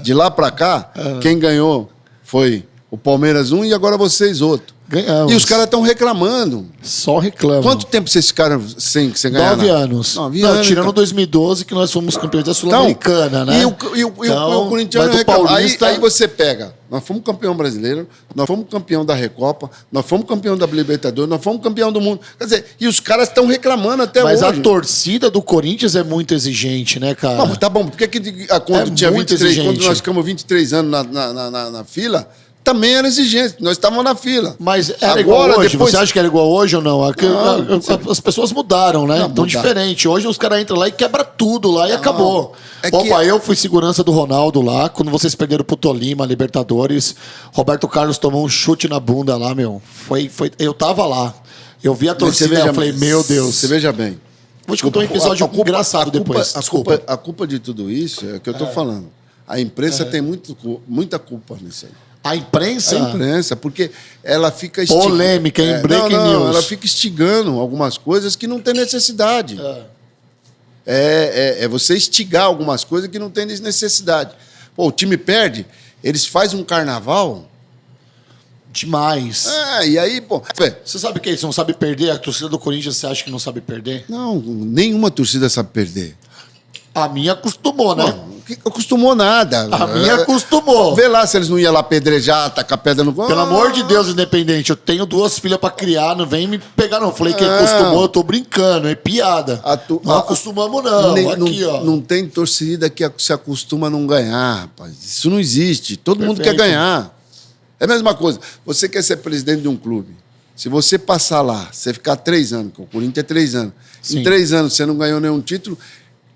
De lá pra cá, quem ganhou foi o Palmeiras 1 e agora vocês outro. Ganhamos. E os caras estão reclamando. Só reclamam. Quanto tempo vocês ficaram sem ganhar? 9 anos. 9 anos. Tirando então. 2012, que nós fomos campeões da Sul-Americana, né? E o Corinthians reclama. Paulista... Aí você pega, nós fomos campeão brasileiro, nós fomos campeão da Recopa, nós fomos campeão da Libertadores, nós fomos campeão do mundo. Quer dizer, e os caras estão reclamando até hoje. Mas a torcida do Corinthians é muito exigente, né, cara? Não, tá bom, por que quando tinha 23, exigente. Quando nós ficamos 23 anos na fila... Também era exigente, nós estávamos na fila. Mas era igual hoje? Você acha que era igual hoje ou não? As pessoas mudaram, né? Então, diferente. Hoje os caras entram lá e quebram tudo lá e acabou. Opa, eu fui segurança do Ronaldo lá, quando vocês perderam pro Tolima, Libertadores. Roberto Carlos tomou um chute na bunda lá, meu. Eu tava lá. Eu vi a torcida e eu falei, meu Deus. Você veja bem. Vou te contar um episódio engraçado depois. A culpa de tudo isso é o que eu tô falando. A imprensa tem muita culpa nisso aí. A imprensa? A imprensa, porque ela fica... Polêmica, em breaking news. Ela fica instigando algumas coisas que não tem necessidade. É você instigar algumas coisas que não tem necessidade. Pô, o time perde, eles fazem um carnaval... Demais. E aí, pô... Você sabe o que é isso? Não sabe perder? A torcida do Corinthians, você acha que não sabe perder? Não, nenhuma torcida sabe perder. A minha acostumou, né? Não acostumou nada. A minha acostumou. Vê lá se eles não iam lá apedrejar, tacar pedra no... Pelo amor de Deus, Independente, eu tenho 2 filhas pra criar, não vem me pegar não. Falei que acostumou, eu tô brincando, é piada. Não acostumamos não, aqui ó. Não tem torcida que se acostuma a não ganhar, rapaz. Isso não existe, todo mundo quer ganhar. É a mesma coisa, você quer ser presidente de um clube, se você passar lá, você ficar 3 anos, que o Corinthians é 3 anos, em 3 anos você não ganhou nenhum título...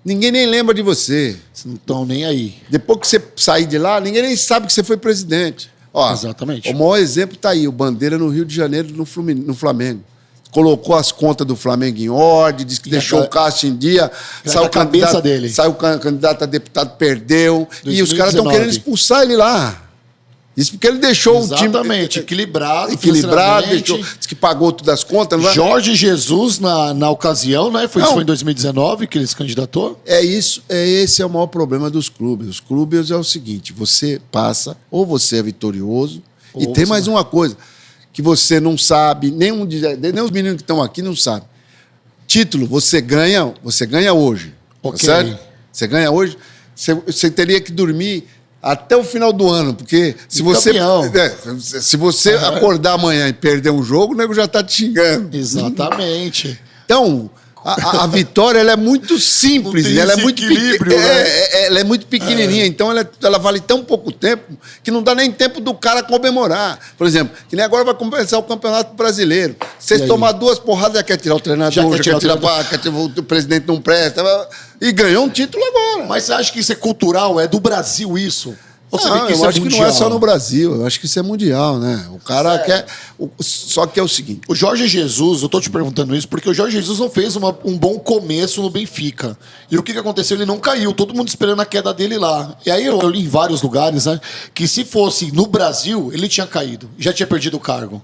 Ninguém nem lembra de você. Vocês não estão nem aí. Depois que você sair de lá, ninguém nem sabe que você foi presidente. Exatamente. O maior exemplo está aí, o Bandeira no Rio de Janeiro, no Flamengo. Colocou as contas do Flamengo em ordem, disse que deixou o caixa em dia. Saiu a cabeça dele. Saiu o candidato a deputado, perdeu. 2019. E os caras estão querendo expulsar ele lá. Isso porque ele deixou o time... Exatamente, equilibrado, deixou, disse que pagou todas as contas. Não é? Jorge Jesus, na ocasião, né? Isso foi em 2019 que ele se candidatou? Esse é o maior problema dos clubes. Os clubes é o seguinte, você passa, ou você é vitorioso, e tem mais uma coisa, que você não sabe, nem os meninos que estão aqui não sabem. Título, você ganha hoje. Ok. Certo? Você ganha hoje, você teria que dormir... até o final do ano, porque se você, se você acordar amanhã e perder um jogo, o nego já tá te xingando. Exatamente. Então, a vitória ela é muito simples, ela é muito ela é muito pequenininha, então ela vale tão pouco tempo que não dá nem tempo do cara comemorar. Por exemplo, que nem agora vai começar o Campeonato Brasileiro. Vocês tomar 2 porradas, já quer tirar o treinador, já quer tirar o presidente não presta, e ganhou um título agora. Mas você acha que isso é cultural? É do Brasil isso? Ou você vê que eu isso acho é que mundial? não é só no Brasil, eu acho que isso é mundial, né? O cara quer... Só que é o seguinte... O Jorge Jesus, eu tô te perguntando isso porque o Jorge Jesus não fez um bom começo no Benfica. E o que aconteceu? Ele não caiu, todo mundo esperando a queda dele lá. E aí eu li em vários lugares, né, que se fosse no Brasil, ele tinha caído, já tinha perdido o cargo.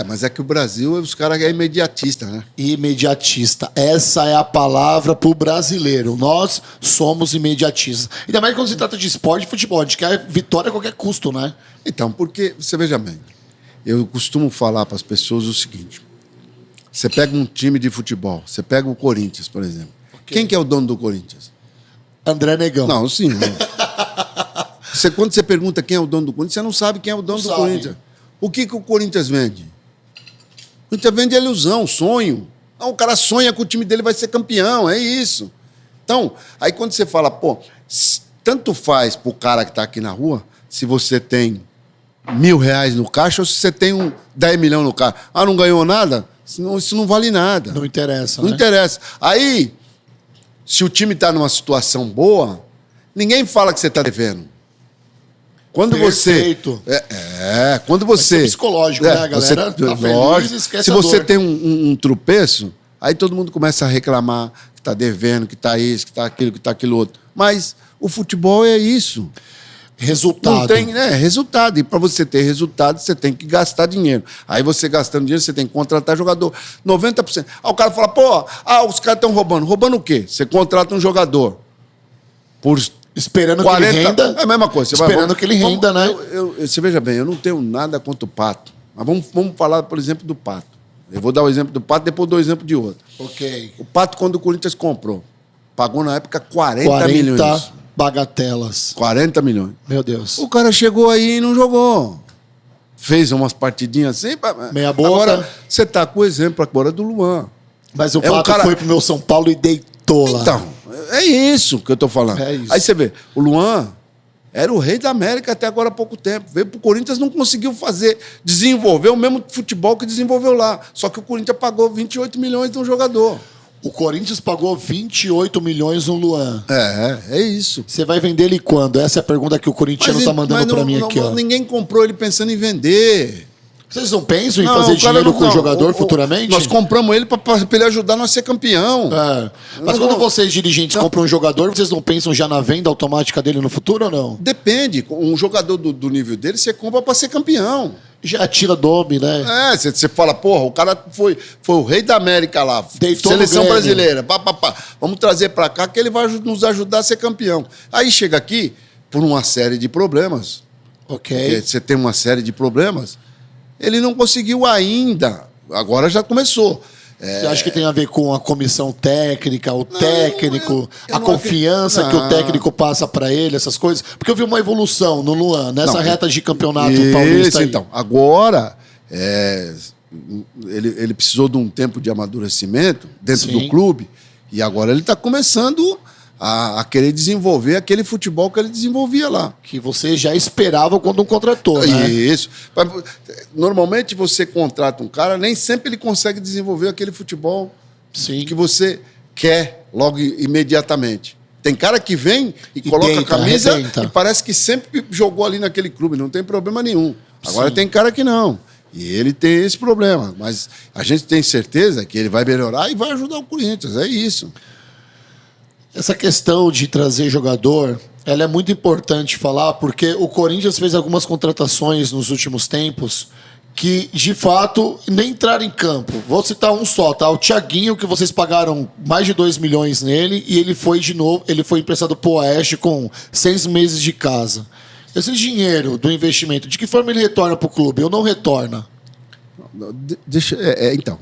Mas é que o Brasil, os caras é imediatista, né? Imediatista. Essa é a palavra pro brasileiro. Nós somos imediatistas. Ainda mais quando se trata de esporte e futebol. A gente quer vitória a qualquer custo, né? Então, porque, você veja bem, eu costumo falar para as pessoas o seguinte. Você pega um time de futebol, você pega o Corinthians, por exemplo. Okay. Quem que é o dono do Corinthians? André Negão. Não, sim. Quando você pergunta quem é o dono do Corinthians, você não sabe quem é o dono do Corinthians. O que o Corinthians vende? O Corinthians vende ilusão, sonho. Não, o cara sonha que o time dele vai ser campeão, é isso. Então, aí quando você fala, tanto faz pro cara que tá aqui na rua, se você tem R$1.000 no caixa ou se você tem 10 milhões no caixa. Não ganhou nada? Isso não vale nada. Não interessa, Não interessa. Aí, se o time tá numa situação boa, ninguém fala que você tá devendo. Quando Perfeito. Quando você... Mas é psicológico, né, galera? Você, tá feliz, esquece se a você dor. tem um tropeço, aí todo mundo começa a reclamar que tá devendo, que tá isso, que tá aquilo, que tá aquilo outro. Mas o futebol é isso. Resultado. Não tem, resultado. E para você ter resultado, você tem que gastar dinheiro. Aí você gastando dinheiro, você tem que contratar jogador. 90%. Aí o cara fala, os caras estão roubando. Roubando o quê? Você contrata um jogador por... Esperando 40, que ele renda. É a mesma coisa. Esperando que ele renda, né? Você veja bem, eu não tenho nada contra o Pato. Mas vamos falar, por exemplo, do Pato. Eu vou dar o exemplo do Pato, depois dou o exemplo de outro. Ok. O Pato, quando o Corinthians comprou, pagou na época 40 milhões. Bagatelas. 40 milhões. Meu Deus. O cara chegou aí e não jogou. Fez umas partidinhas assim. Meia boca. Agora, você tá com o exemplo agora do Luan. Mas o Pato foi pro meu São Paulo e deitou lá. Então, é isso que eu tô falando. É isso. Aí você vê, o Luan era o rei da América até agora há pouco tempo. Veio pro Corinthians, não conseguiu desenvolver o mesmo futebol que desenvolveu lá. Só que o Corinthians pagou 28 milhões de um jogador. O Corinthians pagou 28 milhões no Luan. É isso. Você vai vender ele quando? Essa é a pergunta que o corintiano tá mandando pra mim aqui, ó. Ninguém comprou ele pensando em vender. Vocês não pensam em fazer dinheiro com o jogador futuramente? Nós compramos ele para ele ajudar nós a ser campeão. Mas quando vocês, dirigentes, compram um jogador, vocês não pensam já na venda automática dele no futuro ou não? Depende. Um jogador do nível dele, você compra para ser campeão. Já tira nome, né? Você fala, o cara foi o rei da América lá, deitou seleção brasileira, vamos trazer para cá que ele vai nos ajudar a ser campeão. Aí chega aqui por uma série de problemas. Ok. Porque você tem uma série de problemas. Ele não conseguiu ainda. Agora já começou. Você acha que tem a ver com a comissão técnica, o técnico, a confiança que o técnico passa para ele, essas coisas? Porque eu vi uma evolução no Luan, nessa reta de campeonato paulista aí. Então, agora, ele precisou de um tempo de amadurecimento dentro do clube e agora ele está começando a querer desenvolver aquele futebol que ele desenvolvia lá. Que você já esperava quando um contratou, né? Isso. Normalmente você contrata um cara, nem sempre ele consegue desenvolver aquele futebol que você quer logo imediatamente. Tem cara que vem e coloca a camisa e parece que sempre jogou ali naquele clube, não tem problema nenhum. Agora tem cara que não. E ele tem esse problema. Mas a gente tem certeza que ele vai melhorar e vai ajudar o Corinthians. É isso. Essa questão de trazer jogador, ela é muito importante falar, porque o Corinthians fez algumas contratações nos últimos tempos que, de fato, nem entraram em campo. Vou citar um só, tá? O Thiaguinho, que vocês pagaram mais de 2 milhões nele, e ele foi de novo, ele foi emprestado pro Oeste com 6 meses de casa. Esse dinheiro do investimento, de que forma ele retorna pro clube? Ou não retorna? Então,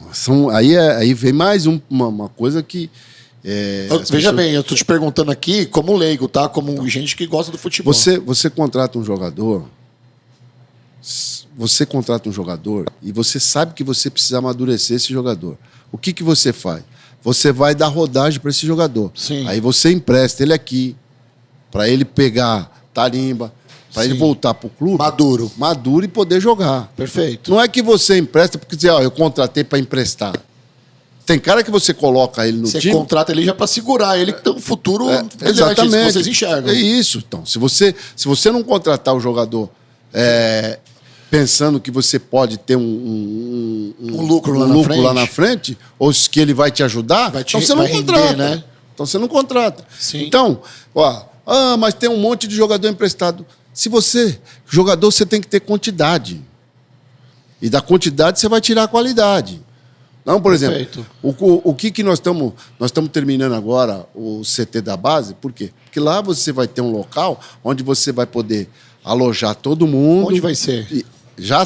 aí vem mais uma coisa que Veja bem, eu tô te perguntando aqui como leigo, tá? Como gente que gosta do futebol. Você contrata um jogador, e você sabe que você precisa amadurecer esse jogador. O que você faz? Você vai dar rodagem para esse jogador. Sim. Aí você empresta ele aqui, para ele pegar tarimba, para ele voltar pro clube. Maduro e poder jogar. Perfeito. Não é que você empresta porque dizer, eu contratei para emprestar. Tem cara que você coloca ele no time... Você contrata ele já para segurar ele que tem um futuro exatamente. Que vocês enxergam. É isso. Então, se você não contratar o jogador pensando que você pode ter um lucro lá na frente, ou que ele vai te ajudar, então você não contrata. Né? Então você não contrata. Sim. Então, mas tem um monte de jogador emprestado. Jogador você tem que ter quantidade. E da quantidade você vai tirar a qualidade. Não, por exemplo, o que nós estamos terminando agora, o CT da base, por quê? Porque lá você vai ter um local onde você vai poder alojar todo mundo. Onde vai ser? Já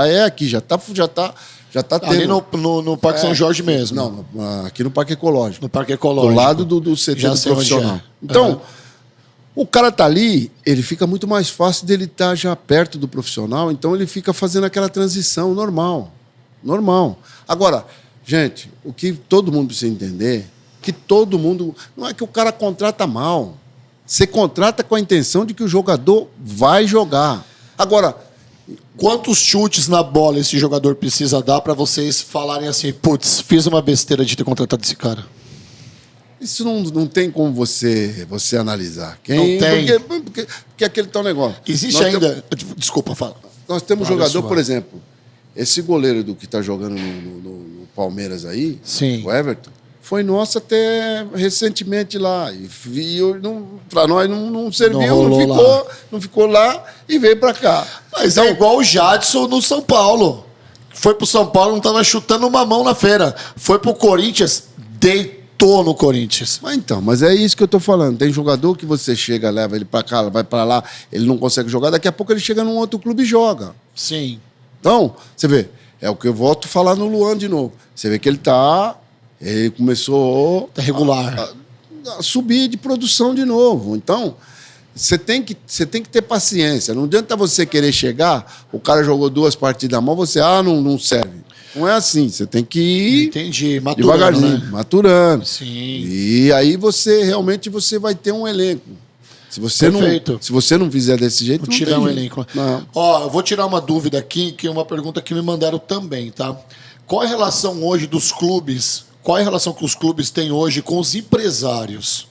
é aqui, já tá tendo. Ali no Parque São Jorge mesmo? Não, aqui no Parque Ecológico. No Parque Ecológico. Do lado do CT já do profissional. É. Então, o cara tá ali, ele fica muito mais fácil dele estar já perto do profissional, então ele fica fazendo aquela transição normal. Agora, gente, o que todo mundo precisa entender, que todo mundo... Não é que o cara contrata mal. Você contrata com a intenção de que o jogador vai jogar. Agora, quantos chutes na bola esse jogador precisa dar para vocês falarem assim, putz, fiz uma besteira de ter contratado esse cara? Isso não tem como você analisar. Não tem. Porque aquele tal negócio. Existe ainda... Desculpa, fala. Nós temos jogador, por exemplo, esse goleiro que está jogando no Palmeiras aí, sim, o Everton, foi nosso até recentemente lá. E para nós não serviu, não ficou lá e veio para cá. Mas então, é igual o Jadson no São Paulo. Foi pro São Paulo, não estava chutando uma mão na feira. Foi pro Corinthians, deitou no Corinthians. Mas é isso que eu tô falando. Tem jogador que você chega, leva ele para cá, vai para lá, ele não consegue jogar, daqui a pouco ele chega num outro clube e joga. Sim. Então, você vê, é o que eu volto a falar no Luan de novo. Você vê que ele começou regular a subir de produção de novo. Então, você tem que ter paciência. Não adianta você querer chegar, o cara jogou 2 partidas mal, você, não serve. Não é assim, você tem que ir devagarzinho, maturando. Sim. E aí você vai ter um elenco. Se você não fizer desse jeito, não tirar um elenco. Ó, eu vou tirar uma dúvida aqui, que é uma pergunta que me mandaram também, tá? Qual é a relação hoje dos clubes? Qual é a relação que os clubes têm hoje com os empresários?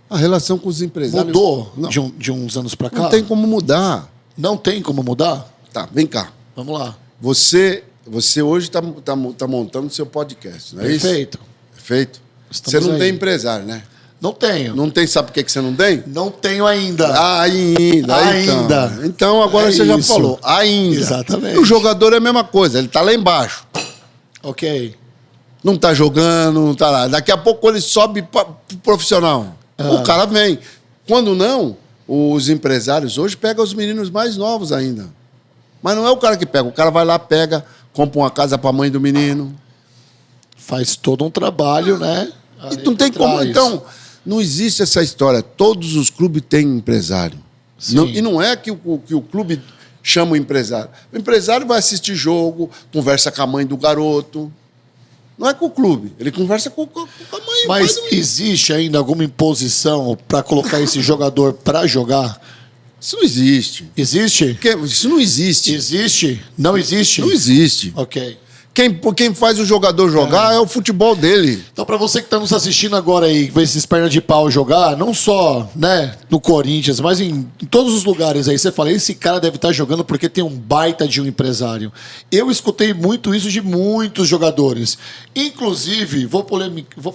A relação com os empresários mudou de uns anos para cá? Não tem como mudar. Não tem como mudar? Tá, vem cá. Vamos lá. Você hoje tá montando seu podcast, não é isso? Perfeito. Você não tem empresário, né? Não tenho. Não tem, sabe por que você não tem? Não tenho ainda. Ainda. Então agora você já falou. Ainda. Exatamente. E o jogador é a mesma coisa, ele tá lá embaixo. Ok. Não tá jogando, não tá lá. Daqui a pouco, quando ele sobe pro profissional, o cara vem. Quando não, os empresários hoje pegam os meninos mais novos ainda. Mas não é o cara que pega. O cara vai lá, pega, compra uma casa pra mãe do menino. Faz todo um trabalho, né? E não tem como. Então, não existe essa história. Todos os clubes têm empresário. Não, e não é que o clube chama o empresário. O empresário vai assistir jogo, conversa com a mãe do garoto. Não é com o clube, ele conversa com a mãe. Mas existe ainda alguma imposição para colocar esse jogador para jogar? Isso não existe. Existe? Porque isso não existe. Existe? Não existe? Não existe. Ok. Quem faz o jogador jogar é o futebol dele. Então, para você que está nos assistindo agora aí, que vê esses pernas de pau jogar, não só, né, no Corinthians, mas em todos os lugares aí, você fala, esse cara deve estar jogando porque tem um baita de um empresário. Eu escutei muito isso de muitos jogadores. Inclusive, vou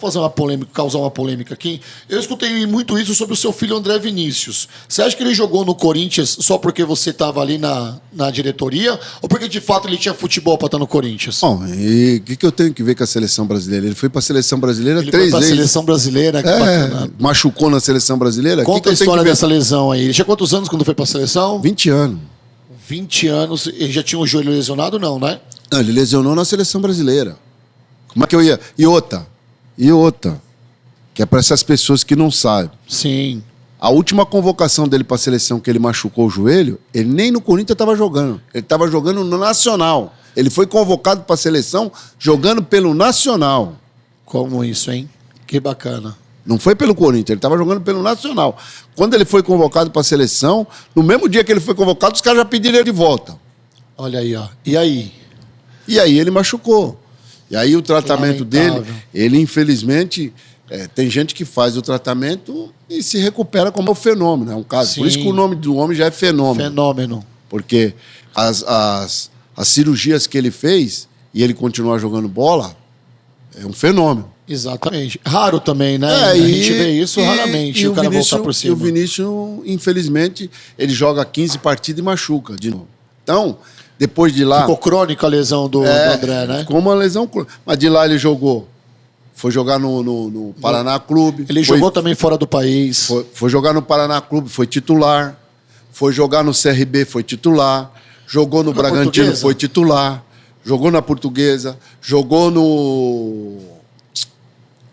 fazer uma polêmica, causar uma polêmica aqui. Eu escutei muito isso sobre o seu filho André Vinícius. Você acha que ele jogou no Corinthians só porque você estava ali na diretoria? Ou porque de fato ele tinha futebol para estar no Corinthians? E o que eu tenho que ver com a seleção brasileira? Ele foi para a seleção brasileira 3 vezes. Ele foi para a seleção brasileira, que bacana. Machucou na seleção brasileira. Conta a história dessa lesão aí. Ele tinha quantos anos quando foi para a seleção? 20 anos. 20 anos. Ele já tinha o joelho lesionado, não, né? Não, ele lesionou na seleção brasileira. Como é que eu ia? E outra. que é para essas pessoas que não sabem. Sim. A última convocação dele para a seleção, que ele machucou o joelho, ele nem no Corinthians estava jogando. Ele estava jogando no Nacional. Ele foi convocado para a seleção jogando pelo Nacional. Como isso, hein? Que bacana. Não foi pelo Corinthians, ele estava jogando pelo Nacional. Quando ele foi convocado para a seleção, no mesmo dia que ele foi convocado, os caras já pediram ele de volta. Olha aí, ó. E aí? E aí ele machucou. E aí o tratamento Lamentável. dele, ele infelizmente, tem gente que faz o tratamento e se recupera como um fenômeno, é um caso. Sim. Por isso que o nome do homem já é fenômeno. Fenômeno. Porque as cirurgias que ele fez e ele continuar jogando bola, é um fenômeno. Exatamente. Raro também, né? A gente vê isso raramente, o cara voltar por cima. E o Vinícius, infelizmente, ele joga 15 partidas e machuca de novo. Então, depois de lá... Ficou crônica a lesão do André, né? Ficou uma lesão crônica. Mas de lá ele jogou. Foi jogar no Paraná Clube. Ele jogou também fora do país. Foi jogar no Paraná Clube, foi titular. Foi jogar no CRB, foi titular. Jogou no Bragantino, Portuguesa? foi titular. Jogou na Portuguesa. Jogou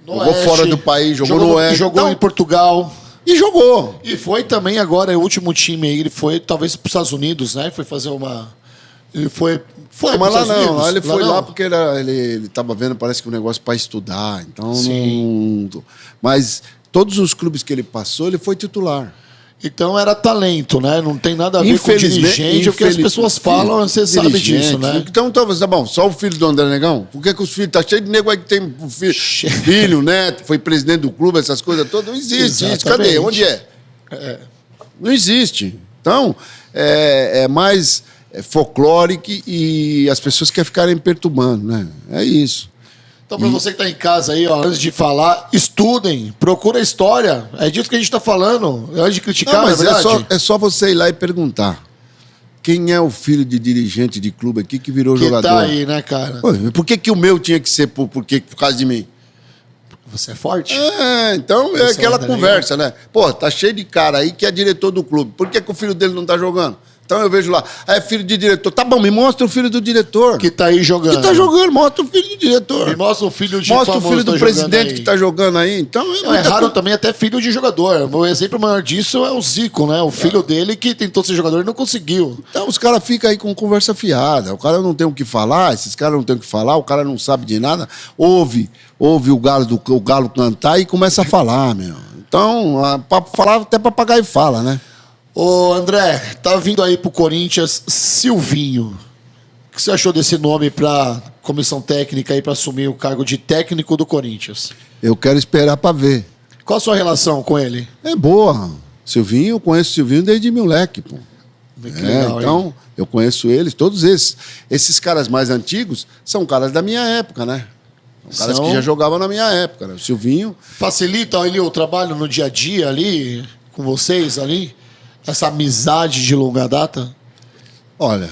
jogou Oeste. fora do país, jogou no Oeste. Jogou Então, em Portugal. e jogou. E foi também agora, o último time aí, ele foi talvez para os Estados Unidos, né? Foi fazer uma... Ele foi Mas pros lá Estados não, Unidos? lá ele foi não? lá porque ele estava vendo, parece que um negócio para estudar. Então, Sim. não... Mas todos os clubes que ele passou, ele foi titular. Então era talento, né? Não tem nada a ver com dirigente, o que as pessoas falam, você sabe disso, né? Então, tá bom, só o filho do André Negão? Por que os filhos... Tá cheio de nego aí que tem filho, neto, foi presidente do clube, essas coisas todas. Não existe isso. Cadê? Exatamente. Onde é? Não existe. Então, é mais folclórico e as pessoas querem ficarem perturbando, né? É isso. Então, para você que está em casa aí, ó, antes de falar, estudem, procura a história. É disso que a gente está falando. Antes de criticar, Não, mas é verdade. é só você ir lá e perguntar. Quem é o filho de dirigente de clube aqui que virou Que jogador? tá aí, né, cara? Pô, por que o meu tinha que ser por causa de mim? Você é forte. Então é Você aquela anda conversa, né? Pô, tá cheio de cara aí que é diretor do clube. Por que o filho dele não tá jogando? Então eu vejo lá, é filho de diretor. Tá bom, me mostra o filho do diretor. Que tá aí jogando. Que tá jogando, mostra o filho do diretor. Me mostra o filho de Mostra o famoso filho do tá presidente aí. que tá jogando aí. Então Não, é raro também até filho de jogador. O exemplo maior disso é o Zico, né? O filho dele que tentou ser jogador e não conseguiu. Então os caras ficam aí com conversa fiada. O cara não tem o que falar, esses caras não tem o que falar, o cara não sabe de nada. Ouve o galo cantar e começa a falar, meu. Então, pra falar, até papagaio fala, né? Ô, André, tá vindo aí pro Corinthians Silvinho. O que você achou desse nome pra comissão técnica aí pra assumir o cargo de técnico do Corinthians? Eu quero esperar pra ver. Qual a sua relação com ele? É boa. Silvinho, eu conheço o Silvinho desde moleque, pô. Que legal, Então, hein? eu conheço eles, todos esses. Esses caras mais antigos são caras da minha época, né? São caras que já jogavam na minha época, né? O Silvinho... Facilita ali o trabalho no dia a dia ali, com vocês ali? Essa amizade de longa data? Olha,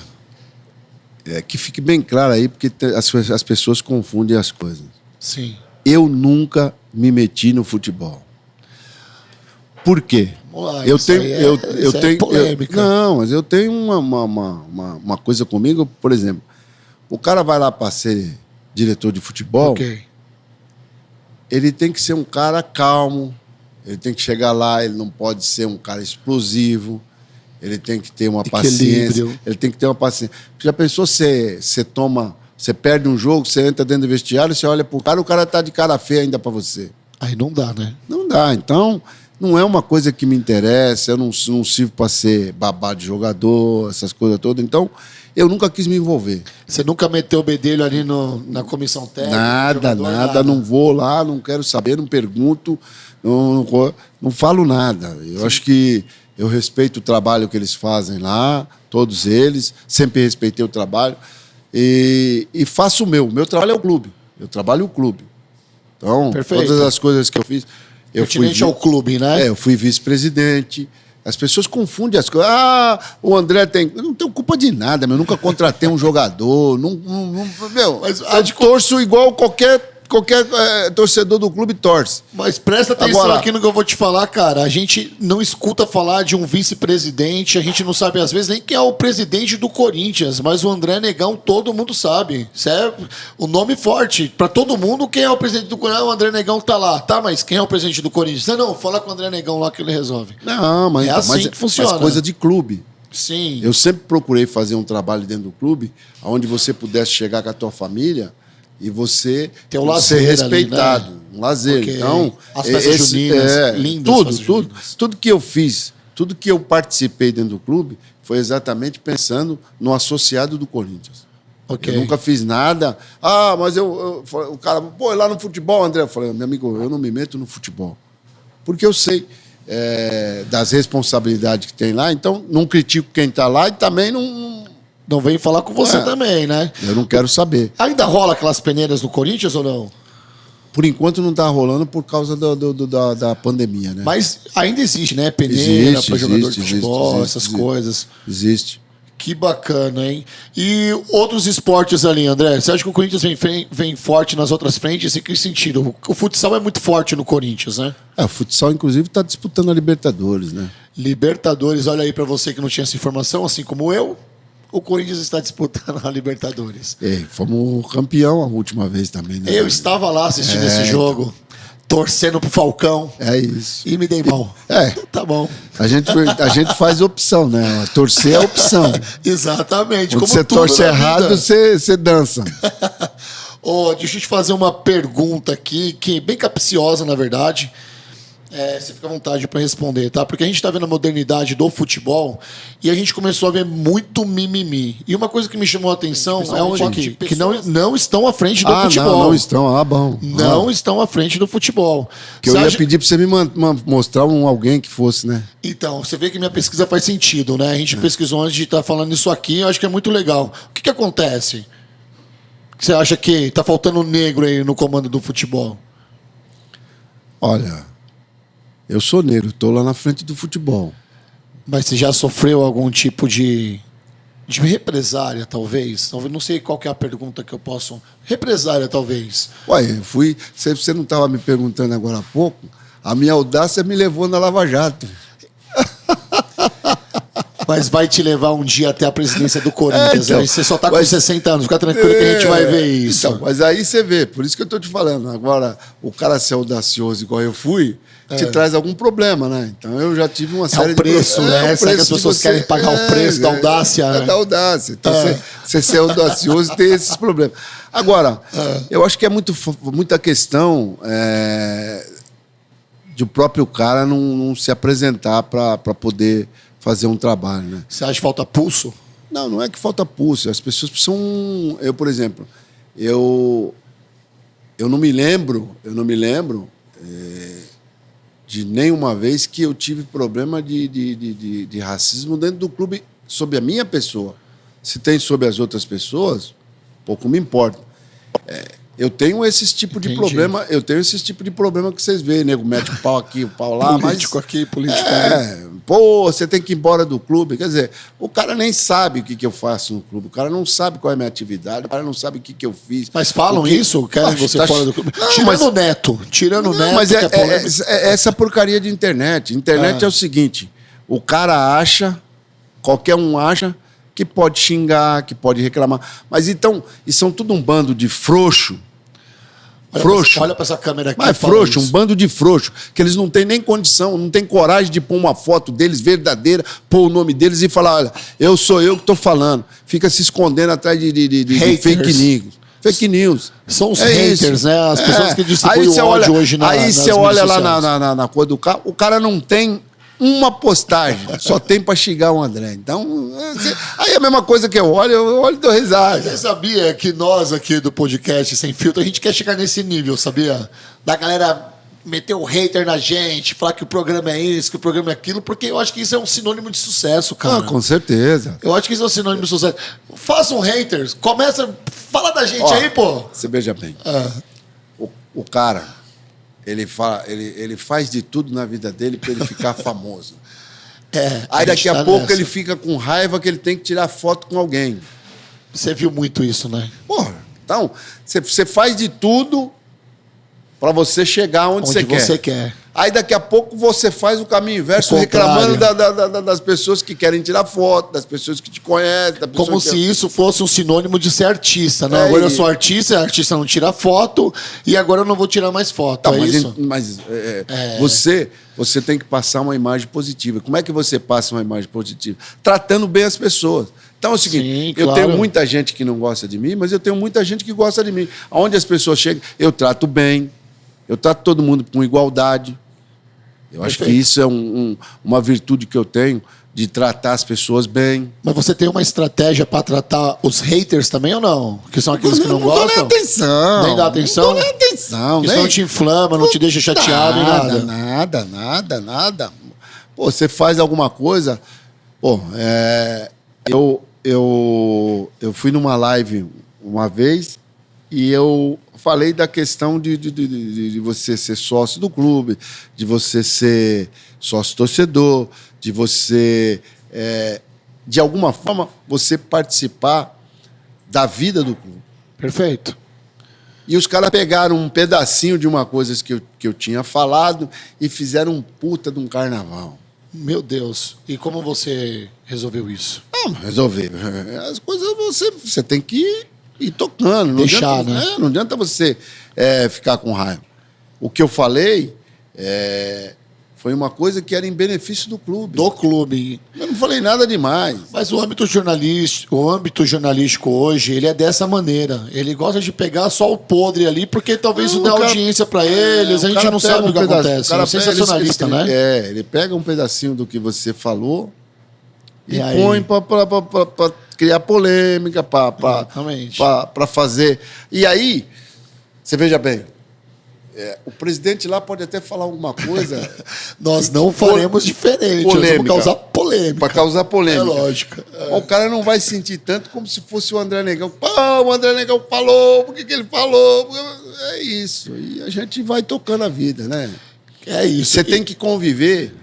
que fique bem claro aí, porque as pessoas confundem as coisas. Sim. Eu nunca me meti no futebol. Por quê? Vamos lá, Eu isso tenho, aí eu isso tenho, polêmica. não, mas eu tenho uma coisa comigo, por exemplo, o cara vai lá para ser diretor de futebol, Ok. ele tem que ser um cara calmo, ele tem que chegar lá, ele não pode ser um cara explosivo, ele tem que ter uma paciência, ele tem que ter uma paciência. Já pensou, você perde um jogo, você entra dentro do vestiário, você olha pro cara, o cara tá de cara feia ainda para você. Aí não dá, né? Não dá, então não é uma coisa que me interessa, eu não sirvo para ser babá de jogador, essas coisas todas, então eu nunca quis me envolver. Você nunca meteu o bedelho ali na comissão técnica? Nada, não vou lá, não quero saber, não pergunto, não falo nada. Eu acho que eu respeito o trabalho que eles fazem lá, todos eles, sempre respeitei o trabalho e faço o meu. O meu trabalho é o clube, eu trabalho o clube. Então, Perfeito. todas as coisas que eu fiz... Pertinente ao clube, né? Eu fui vice-presidente. As pessoas confundem as coisas. O André tem... Eu não tenho culpa de nada, meu. Eu nunca contratei um jogador. Meu, Mas eu torço igual qualquer torcedor do clube torce. Mas presta atenção Agora, aqui no que eu vou te falar, cara. A gente não escuta falar de um vice-presidente, a gente não sabe, às vezes, nem quem é o presidente do Corinthians, mas o André Negão todo mundo sabe. Isso é o nome forte. Pra todo mundo, quem é o presidente do Corinthians? O André Negão tá lá. Tá, mas quem é o presidente do Corinthians? Não, fala com o André Negão lá que ele resolve. Não, mas É assim que funciona. Mas coisa de clube. Sim. Eu sempre procurei fazer um trabalho dentro do clube onde você pudesse chegar com a tua família e você Ter o ser lazer respeitado, ali, né? um lazer. Porque Então, as festas juninas, lindas festas juninas. tudo que eu fiz, tudo que eu participei dentro do clube foi exatamente pensando no associado do Corinthians. Ok. Eu nunca fiz nada. Mas o cara, pô, lá no futebol, André, eu falei, meu amigo, eu não me meto no futebol. Porque eu sei das responsabilidades que tem lá, então não critico quem está lá e também Não vem falar com você também, né? eu não quero saber. Ainda rola aquelas peneiras no Corinthians ou não? Por enquanto não está rolando por causa da pandemia, né? Mas ainda existe, né? Peneira para jogador de existe, futebol, existe, essas coisas. Existe. Que bacana, hein? E outros esportes ali, André? Você acha que o Corinthians vem forte nas outras frentes? Em que sentido? O futsal é muito forte no Corinthians, né? O futsal, inclusive, está disputando a Libertadores, né? Libertadores, olha aí para você que não tinha essa informação, assim como eu, o Corinthians está disputando a Libertadores. Fomos campeão a última vez também, né? Eu estava lá assistindo esse jogo, torcendo pro Falcão. É isso. E me dei mal. Tá bom. A gente faz opção, né? Torcer é opção. Exatamente. Quando Como você tudo torce na errado, vida. você dança. Deixa eu te fazer uma pergunta aqui, que é bem capciosa, na verdade. Você fica à vontade para responder, tá? Porque a gente está vendo a modernidade do futebol e a gente começou a ver muito mimimi. E uma coisa que me chamou a atenção é onde que não estão à frente do futebol. Não estão. Bom. Não estão à frente do futebol. Que eu ia pedir para você me mostrar alguém que fosse, né? Então, você vê que minha pesquisa faz sentido, né? A gente pesquisou antes de estar falando isso aqui, eu acho que é muito legal. O que acontece? Você acha que está faltando negro aí no comando do futebol? Olha, eu sou negro, estou lá na frente do futebol. Mas você já sofreu algum tipo de represária, talvez? Não sei qual que é a pergunta que eu posso... Represária, talvez. Ué, você não estava me perguntando agora há pouco? A minha audácia me levou na Lava Jato. Mas vai te levar um dia até a presidência do Corinthians. Então, né? Você só está com 60 anos. Fica tranquilo que a gente vai ver isso. Então, mas aí você vê, por isso que eu estou te falando. Agora, o cara ser audacioso igual eu fui, te traz algum problema, né? Então eu já tive uma série de preço, né? Será que as pessoas querem pagar o preço da audácia? Da audácia. Então você ser audacioso tem esses problemas. Agora, eu acho que é muita questão de o próprio cara não se apresentar para poder fazer um trabalho, né? Você acha que falta pulso? Não é que falta pulso. As pessoas precisam... Eu, por exemplo, eu não me lembro de nenhuma vez que eu tive problema de racismo dentro do clube sobre a minha pessoa. Se tem sobre as outras pessoas, pouco me importa. Eu tenho esse tipo de problema. Eu tenho esse tipo de problema que vocês veem, nego mete o pau aqui, o pau lá, político mas aqui, político ali. Você tem que ir embora do clube. Quer dizer, o cara nem sabe o que eu faço no clube. O cara não sabe qual é a minha atividade. O cara não sabe o que eu fiz. Mas falam isso? Querem você fora do clube? Tirando o Neto. Mas essa porcaria de internet. Internet é o seguinte: o cara acha, qualquer um acha, que pode xingar, que pode reclamar. Mas então, e são tudo um bando de frouxo. Olha para essa câmera aqui. Mas frouxo, um bando de frouxo, que eles não têm nem condição, não têm coragem de pôr uma foto deles verdadeira, pôr o nome deles e falar, olha, eu sou eu que estou falando. Fica se escondendo atrás de fake news. Fake news. São os haters, né? As pessoas que distribuem o ódio hoje nas Aí você olha lá na cor do carro, o cara não tem uma postagem, só tem para xingar o André. Então, aí é a mesma coisa que eu olho e dou risada. Você sabia que nós aqui do podcast Sem Filtro, a gente quer chegar nesse nível, sabia? Da galera meter o hater na gente, falar que o programa é isso, que o programa é aquilo, porque eu acho que isso é um sinônimo de sucesso, cara. Com certeza. Eu acho que isso é um sinônimo de sucesso. Façam haters, fala da gente aí, pô. Você veja bem. O cara... Ele faz de tudo na vida dele para ele ficar famoso. Aí daqui a pouco ele fica com raiva que ele tem que tirar foto com alguém. Você viu muito isso, né? Porra, então, você faz de tudo para você chegar onde você quer. você quer. Aí daqui a pouco você faz o caminho inverso, O reclamando contrário. das pessoas que querem tirar foto, das pessoas que te conhecem. Da pessoa Como que... se isso fosse um sinônimo de ser artista, né? É, Agora eu sou artista, a artista não tira foto, e agora eu não vou tirar mais foto, Tá, é mas isso? Você tem que passar uma imagem positiva. Como é que você passa uma imagem positiva? Tratando bem as pessoas. Então é o seguinte, Sim, eu claro. tenho muita gente que não gosta de mim, mas eu tenho muita gente que gosta de mim. Onde as pessoas chegam, eu trato bem, eu trato todo mundo com igualdade. Eu acho que Perfeito. isso é uma virtude que eu tenho, de tratar as pessoas bem. Mas você tem uma estratégia pra tratar os haters também ou não? Que são aqueles que não dou nem gostam? atenção. Nem dá atenção? Não dou nem atenção. Isso nem... não te inflama, não te deixa chateado nem nada. Nada. Pô, você faz alguma coisa... Pô, eu fui numa live uma vez e eu falei da questão de você ser sócio do clube, de você ser sócio torcedor, de você, de alguma forma, você participar da vida do clube. Perfeito. E os caras pegaram um pedacinho de uma coisa que eu tinha falado e fizeram um puta de um carnaval. Meu Deus. E como você resolveu isso? Não, resolver. As coisas você tem que ir tocando. Não Deixar, adianta, né? Não adianta você ficar com raiva. O que eu falei foi uma coisa que era em benefício do clube. Do clube. Eu não falei nada demais. Mas o âmbito jornalístico hoje, ele é dessa maneira. Ele gosta de pegar só o podre ali, porque talvez isso dê audiência pra eles, a gente não sabe o que acontece. É sensacionalista, né? Ele pega um pedacinho do que você falou e aí? põe para criar polêmica, Exatamente. para fazer. E aí, você veja bem, o presidente lá pode até falar alguma coisa. Nós não faremos diferente. Nós polêmica. vamos causar polêmica. Para causar polêmica. É lógico. O cara não vai sentir tanto como se fosse o André Negão. Pô, o André Negão falou, por que ele falou? É isso. E a gente vai tocando a vida, né? É isso. Você tem que conviver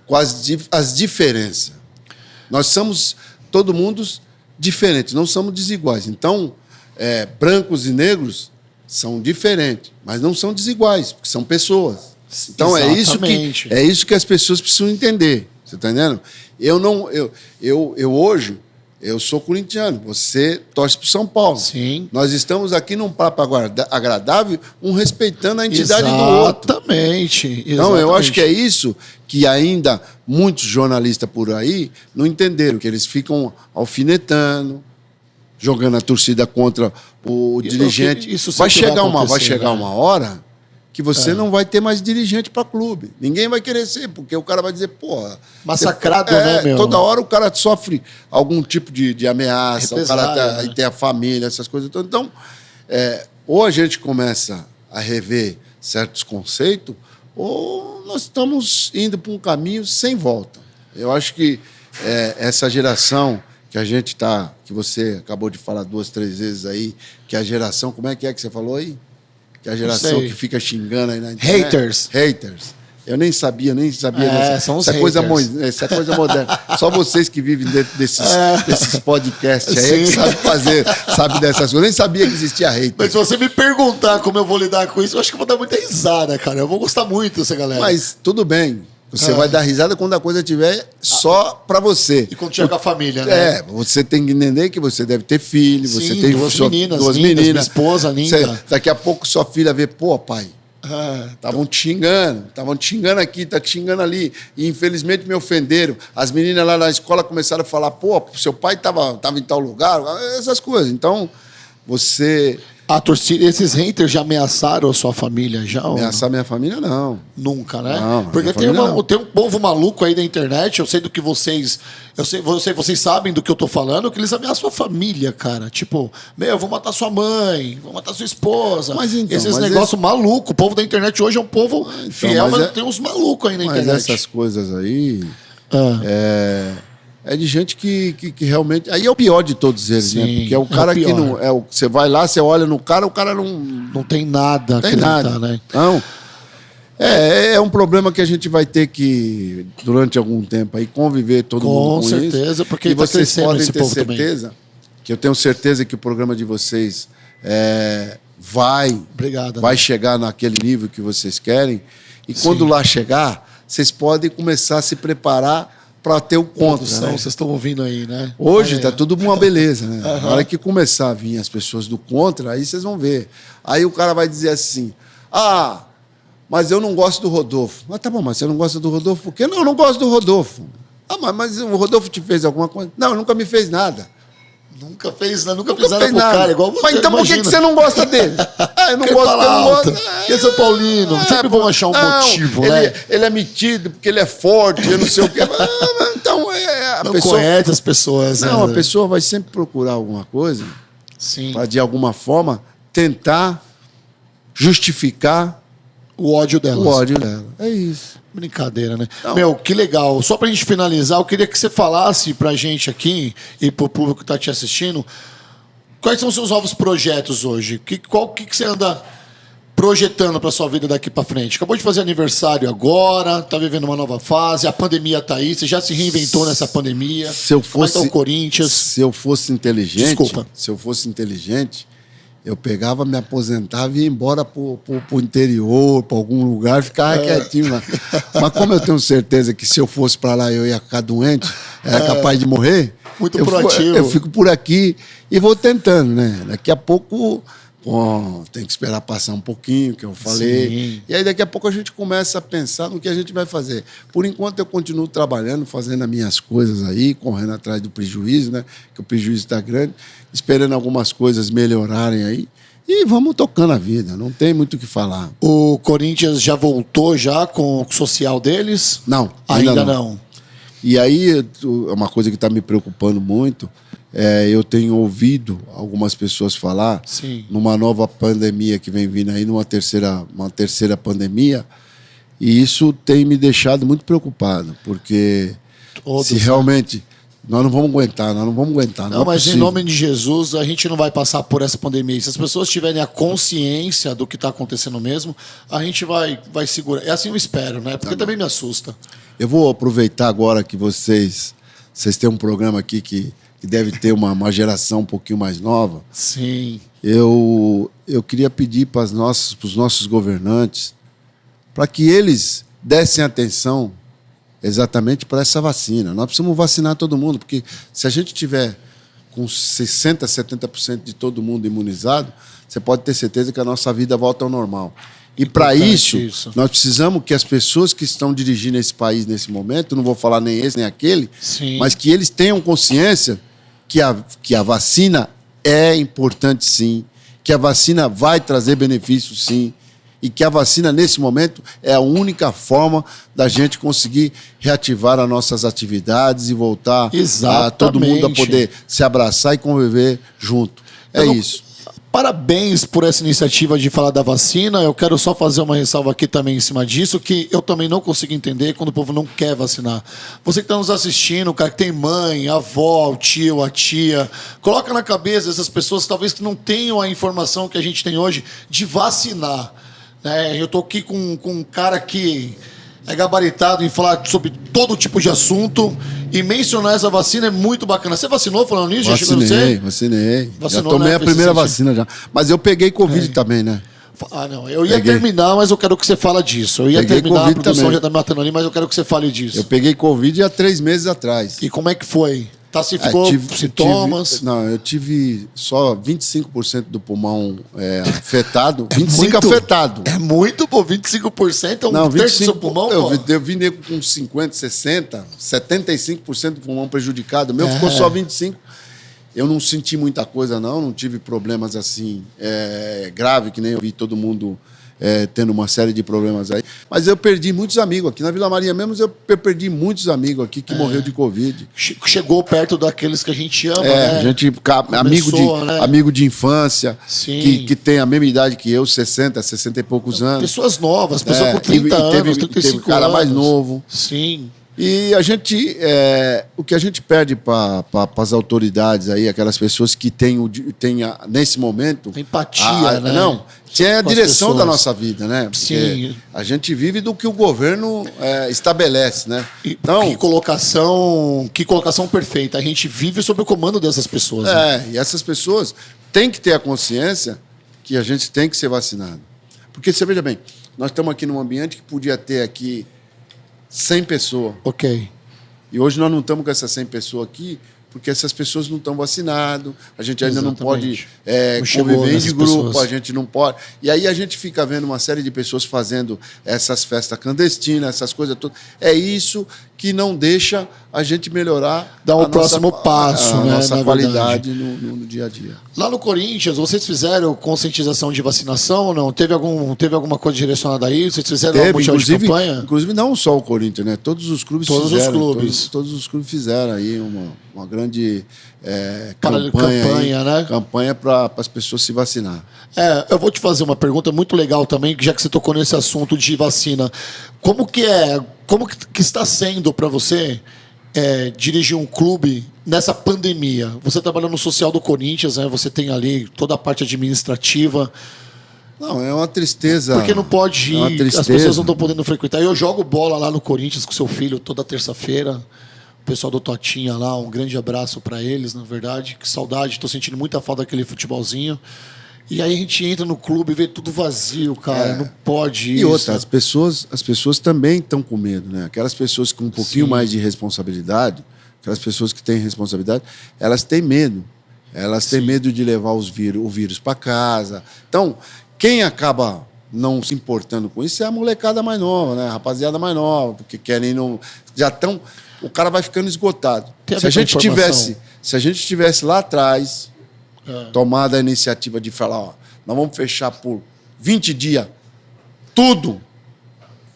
com as diferenças. Nós somos, todo mundo, diferentes, não somos desiguais. Então, brancos e negros são diferentes, mas não são desiguais, porque são pessoas. Então, Exatamente. é isso que as pessoas precisam entender. Você está entendendo? Eu hoje, eu sou corintiano, você torce para o São Paulo. Sim. Nós estamos aqui num papo agradável, respeitando a entidade do outro. Exatamente. Então, eu acho que é isso que ainda muitos jornalistas por aí não entenderam, que eles ficam alfinetando, jogando a torcida contra o dirigente. Isso vai sempre chegar acontecer, né? uma hora que você não vai ter mais dirigente para clube. Ninguém vai querer ser, porque o cara vai dizer, porra... Massacrado, né, meu? Toda hora o cara sofre algum tipo de ameaça, o cara né? tem a família, essas coisas. Então, ou a gente começa a rever certos conceitos, ou nós estamos indo para um caminho sem volta. Eu acho que essa geração que a gente está, que você acabou de falar 2, 3 vezes aí, que a geração, como é que você falou aí? Que a geração que fica xingando aí na internet. Haters. Eu nem sabia. São os essa haters. coisa moderna. Só vocês que vivem dentro desses podcasts aí Sim. que sabe dessas coisas. Eu nem sabia que existia hater. Mas se você me perguntar como eu vou lidar com isso, eu acho que eu vou dar muita risada, cara. Eu vou gostar muito dessa galera. Mas tudo bem. Você vai dar risada quando a coisa estiver só pra você. E quando tiver com a família, né? Você tem que entender que você deve ter filho, Sim, você tem duas meninas duas lindas, meninas. minha esposa linda. Daqui a pouco sua filha vê, pô, pai, estavam te xingando aqui, tá te xingando ali. E infelizmente me ofenderam. As meninas lá na escola começaram a falar, pô, seu pai tava em tal lugar, essas coisas. Então, você... A torcida, esses haters já ameaçaram a sua família já? Ameaçar minha família, não. Nunca, né? Não, porque tem um povo maluco aí da internet, eu sei do que vocês... Vocês sabem do que eu tô falando, que eles ameaçam a família, cara. Tipo, eu vou matar sua mãe, vou matar sua esposa. Mas então, esses negócios malucos. O povo da internet hoje é um povo fiel, mas tem uns malucos aí na internet. Mas essas coisas aí... É de gente que realmente... Aí é o pior de todos eles, Sim, né? Porque é o cara que não... Você vai lá, você olha no cara, o cara não... Não tem nada a tem acreditar, nada. né? Não. É um problema que a gente vai ter que, durante algum tempo, aí conviver todo mundo com certeza, isso. porque e tá vocês crescendo podem esse ter povo também. certeza, que eu tenho certeza que o programa de vocês Obrigado, vai André. chegar naquele nível que vocês querem. E quando lá chegar, vocês podem começar a se preparar para ter o contra, Produção, né? vocês estão ouvindo aí, né? Hoje Olha tá aí. tudo uma beleza, né? Na hora que começar a vir as pessoas do contra, aí vocês vão ver. Aí o cara vai dizer assim: ah, mas eu não gosto do Rodolfo. Mas tá bom, mas você não gosta do Rodolfo por quê? Não, eu não gosto do Rodolfo. Ah, mas o Rodolfo te fez alguma coisa? Não, nunca me fez nada. Nunca fez nada pro nada. cara, igual você. Mas então por que você não gosta dele? Ah, eu não Porque gosto, fala eu não alto. gosto. Porque é São Paulino, sempre vão achar um motivo, né? Ele é metido porque ele é forte, eu não sei o quê. Então, a Não pessoa... conhece as pessoas, né? Não, a pessoa vai sempre procurar alguma coisa Sim. para, de alguma forma, tentar justificar O ódio delas. o ódio dela. É isso. Brincadeira, né? Não. Meu, que legal. Só pra gente finalizar, eu queria que você falasse pra gente aqui e pro público que tá te assistindo, quais são os seus novos projetos hoje? Qual que você anda projetando pra sua vida daqui pra frente? Acabou de fazer aniversário agora, tá vivendo uma nova fase, a pandemia tá aí, você já se reinventou nessa pandemia. Se eu Como é que tá fosse, o Corinthians. se eu fosse inteligente, Desculpa. se eu fosse inteligente, eu pegava, me aposentava e ia embora pro interior, para algum lugar, ficava quietinho lá. Mas como eu tenho certeza que se eu fosse para lá eu ia ficar doente, era capaz de morrer. Muito eu proativo. Eu fico por aqui e vou tentando, né? Daqui a pouco, tem que esperar passar um pouquinho, que eu falei. Sim. E aí daqui a pouco a gente começa a pensar no que a gente vai fazer. Por enquanto eu continuo trabalhando, fazendo as minhas coisas aí, correndo atrás do prejuízo, né? Que o prejuízo está grande, esperando algumas coisas melhorarem aí. E vamos tocando a vida, não tem muito o que falar. O Corinthians já voltou já com o social deles? Não, Ainda não. E aí, é uma coisa que está me preocupando muito, eu tenho ouvido algumas pessoas falar Sim. numa nova pandemia que vem vindo aí, uma terceira pandemia, e isso tem me deixado muito preocupado, porque Todos, se né? realmente nós não vamos aguentar. Não, é mas em possível. nome de Jesus, a gente não vai passar por essa pandemia. Se as pessoas tiverem a consciência do que está acontecendo mesmo, a gente vai segurar. É assim eu espero, né? Porque também me assusta. Eu vou aproveitar agora que vocês têm um programa aqui que deve ter uma geração um pouquinho mais nova. Sim. Eu queria pedir para os nossos governantes para que eles dessem atenção exatamente para essa vacina. Nós precisamos vacinar todo mundo, porque se a gente tiver com 60%, 70% de todo mundo imunizado, você pode ter certeza que a nossa vida volta ao normal. E para Importante isso, nós precisamos que as pessoas que estão dirigindo esse país nesse momento, não vou falar nem esse nem aquele, Sim. mas que eles tenham consciência que a vacina é importante sim, que a vacina vai trazer benefícios sim, e que a vacina, nesse momento, é a única forma da gente conseguir reativar as nossas atividades e voltar a todo mundo a poder se abraçar e conviver junto. Isso. Parabéns por essa iniciativa de falar da vacina. Eu quero só fazer uma ressalva aqui também em cima disso, que eu também não consigo entender quando o povo não quer vacinar. Você que está nos assistindo, o cara que tem mãe, avó, o tio, a tia, coloca na cabeça dessas pessoas talvez que não tenham a informação que a gente tem hoje de vacinar. Eu estou aqui com um cara que é gabaritado em falar sobre todo tipo de assunto e mencionar essa vacina é muito bacana. Você vacinou falando nisso? Vacinei. Vacinou, já tomei né? a primeira vacina já. Mas eu peguei Covid também, né? Ah, não. Eu ia terminar, mas eu quero que você fale disso. Eu ia Peguei terminar, Covid a produção também. já tá me matando ali, mas eu quero que você fale disso. Eu peguei Covid há 3 meses atrás. E como é que foi? Ficou sintomas? Eu tive só 25% do pulmão afetado. 25% afetado. É muito, pô. 25% é um terço do seu pulmão, pô. Eu vi nego com 50%, 60%, 75% do pulmão prejudicado. O meu ficou só 25%. Eu não senti muita coisa, não tive problemas assim grave, que nem eu vi todo mundo tendo uma série de problemas aí. Mas eu perdi muitos amigos aqui. Na Vila Maria mesmo, eu perdi muitos amigos aqui que morreu de Covid. Chegou perto daqueles que a gente ama, né? A gente, amigo de infância, que tem a mesma idade que eu, 60 e poucos anos. Pessoas novas, pessoas com 30 anos, 35 teve cara anos. mais novo. Sim. E a gente, o que a gente pede para as autoridades aí, aquelas pessoas que têm nesse momento... Empatia, né? Não, que é a Com as direção pessoas. da nossa vida, né? Porque Sim. a gente vive do que o governo estabelece, né? Então, que colocação perfeita. A gente vive sob o comando dessas pessoas. Né? E essas pessoas têm que ter a consciência que a gente tem que ser vacinado. Porque, você veja bem, nós estamos aqui num ambiente que podia ter aqui 100 pessoas. Ok. E hoje nós não estamos com essas 100 pessoas aqui porque essas pessoas não estão vacinadas, a gente ainda não pode conviver de grupo, pessoas. A gente não pode. E aí a gente fica vendo uma série de pessoas fazendo essas festas clandestinas, essas coisas todas. É isso que não deixa a gente melhorar dar o próximo passo, né, nossa qualidade no dia a dia. Lá no Corinthians, vocês fizeram conscientização de vacinação ou não? Teve alguma coisa direcionada a isso? Vocês fizeram alguma de campanha? Inclusive, não só o Corinthians, né? Todos os clubes fizeram. Todos os clubes fizeram aí uma grande campanha para as pessoas se vacinar. Eu vou te fazer uma pergunta muito legal também, já que você tocou nesse assunto de vacina. Como que está sendo para você dirigir um clube nessa pandemia? Você trabalha no social do Corinthians, né? Você tem ali toda a parte administrativa. Não, é uma tristeza. Porque não pode ir, as pessoas não estão podendo frequentar. Eu jogo bola lá no Corinthians com seu filho toda terça-feira. O pessoal do Totinha lá, um grande abraço para eles, na verdade. Que saudade, estou sentindo muita falta daquele futebolzinho. E aí a gente entra no clube e vê tudo vazio, cara. Não pode ir. E outra, as pessoas também estão com medo, né? Aquelas pessoas com um pouquinho mais de responsabilidade, aquelas pessoas que têm responsabilidade, elas têm medo. Elas têm medo de levar o vírus para casa. Então, quem acaba não se importando com isso é a molecada mais nova, né? A rapaziada mais nova, porque querem não. Já estão. O cara vai ficando esgotado. Se a gente tivesse lá atrás tomado a iniciativa de falar, nós vamos fechar por 20 dias tudo,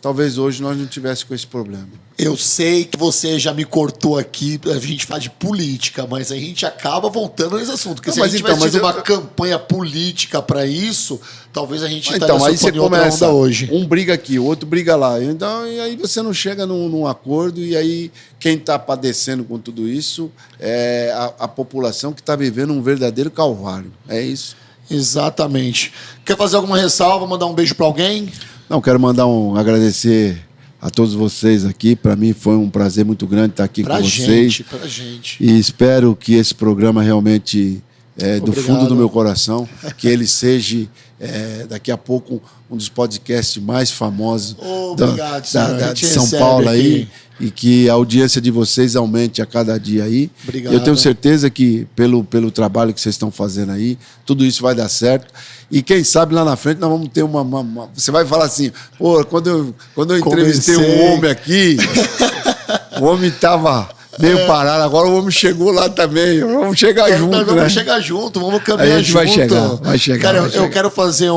talvez hoje nós não tivéssemos com esse problema. Eu sei que você já me cortou aqui a gente falar de política, mas a gente acaba voltando nesse assunto. Porque se a gente tivesse tido uma campanha política para isso, talvez a gente estaria sofrendo outra onda hoje. Um briga aqui, o outro briga lá. Então, e aí você não chega num acordo, e aí quem está padecendo com tudo isso é a população que está vivendo um verdadeiro calvário. É isso. Exatamente. Quer fazer alguma ressalva, mandar um beijo para alguém? Não, quero agradecer a todos vocês aqui. Para mim foi um prazer muito grande estar aqui com vocês. Pra gente. E espero que esse programa realmente, do fundo do meu coração, que ele seja, daqui a pouco, um dos podcasts mais famosos de São Paulo aí. E que a audiência de vocês aumente a cada dia aí. Obrigado. Eu tenho certeza que, pelo trabalho que vocês estão fazendo aí, tudo isso vai dar certo. E quem sabe lá na frente nós vamos ter Você vai falar assim, pô, quando eu entrevistei um homem aqui, o homem estava meio parado, agora o homem chegou lá também. Vamos chegar junto, nós vamos chegar junto, vamos caminhar junto. Vai chegar. Cara, eu quero fazer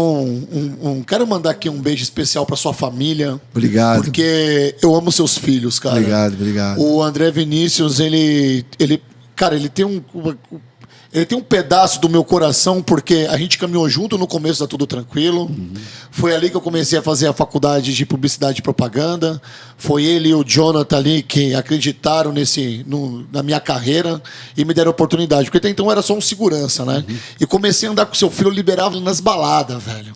quero mandar aqui um beijo especial para sua família. Obrigado. Porque eu amo seus filhos, cara. Obrigado. O André Vinícius, ele tem um pedaço do meu coração, porque a gente caminhou junto no começo, tá tudo tranquilo. Foi ali que eu comecei a fazer a faculdade de publicidade e propaganda. Foi ele e o Jonathan ali que acreditaram na minha carreira e me deram oportunidade. Porque até então eu era só um segurança, né? E comecei a andar com seu filho, eu liberava ele nas baladas, velho.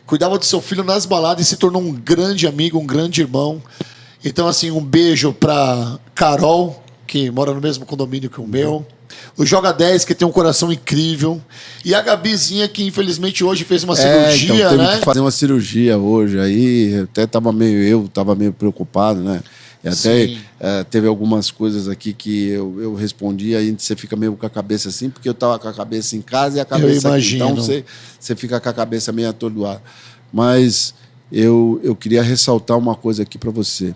Cuidava do seu filho nas baladas e se tornou um grande amigo, um grande irmão. Então, assim, um beijo pra Carol, que mora no mesmo condomínio que o meu. O Joga 10, que tem um coração incrível. E a Gabizinha, que infelizmente hoje fez uma cirurgia, então, teve né? Que fazer uma cirurgia hoje. Aí até estava meio preocupado, né? E até teve algumas coisas aqui que eu respondi, aí você fica meio com a cabeça assim, porque eu estava com a cabeça em casa e a cabeça aqui. Então você fica com a cabeça meio atordoada. Mas eu queria ressaltar uma coisa aqui para você.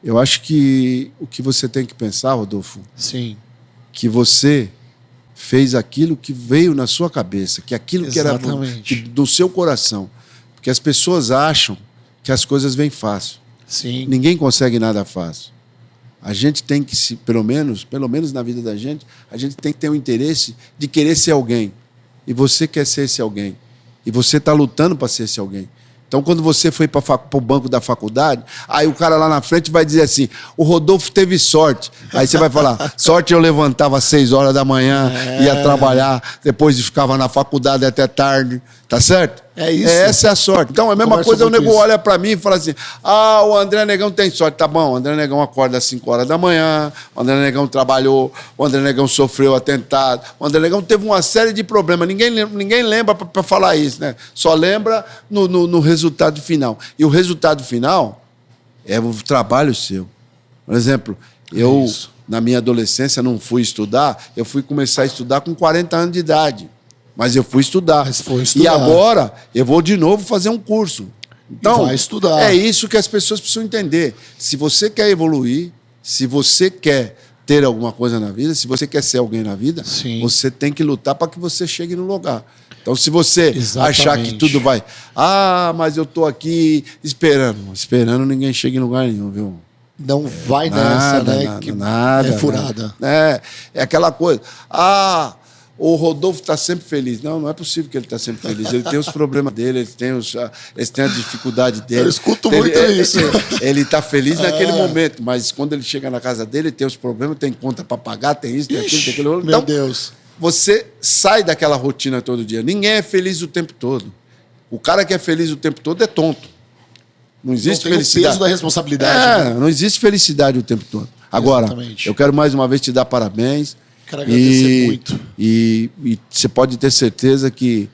Eu acho que o que você tem que pensar, Rodolfo, sim, que você fez aquilo que veio na sua cabeça, que aquilo exatamente, que era do seu coração. Porque as pessoas acham que as coisas vêm fácil. Sim. Ninguém consegue nada fácil. A gente tem que, pelo menos na vida da gente, a gente tem que ter um interesse de querer ser alguém. E você quer ser esse alguém. E você está lutando para ser esse alguém. Então, quando você foi para o banco da faculdade, aí o cara lá na frente vai dizer assim, o Rodolfo teve sorte. Aí você vai falar, sorte eu levantava às 6 horas da manhã, ia trabalhar, depois ficava na faculdade até tarde, tá certo? É isso. Essa é a sorte. Então, a mesma Conversa coisa, o muito nego isso. olha pra mim e fala assim, o André Negão tem sorte. Tá bom, o André Negão acorda às 5 horas da manhã, o André Negão trabalhou, o André Negão sofreu atentado, o André Negão teve uma série de problemas. Ninguém lembra pra falar isso, né? Só lembra no resultado final. E o resultado final é o trabalho seu. Por exemplo, eu, na minha adolescência, não fui estudar, eu fui começar a estudar com 40 anos de idade. Mas eu fui estudar. Mas foi estudar. E agora eu vou de novo fazer um curso. Então, vai estudar. é isso que as pessoas precisam entender. Se você quer evoluir, se você quer ter alguma coisa na vida, se você quer ser alguém na vida, Sim. você tem que lutar para que você chegue no lugar. Então, se você Exatamente. achar que tudo vai... mas eu estou aqui esperando. Esperando, ninguém chega em lugar nenhum, viu? Não vai nessa, né? Nada. É furada. É aquela coisa. O Rodolfo está sempre feliz. Não é possível que ele está sempre feliz. Ele tem os problemas dele, ele tem a dificuldade dele. Eu escuto muito isso. Ele está feliz naquele momento, mas quando ele chega na casa dele, tem os problemas, tem conta para pagar, tem isso, tem aquilo, tem aquilo. Meu Então, Deus. você sai daquela rotina todo dia. Ninguém é feliz o tempo todo. O cara que é feliz o tempo todo é tonto. Não existe Não tem felicidade. o peso da responsabilidade. Né? Não existe felicidade o tempo todo. Agora, Exatamente. eu quero mais uma vez te dar parabéns. Quero agradecer muito. E você pode ter certeza que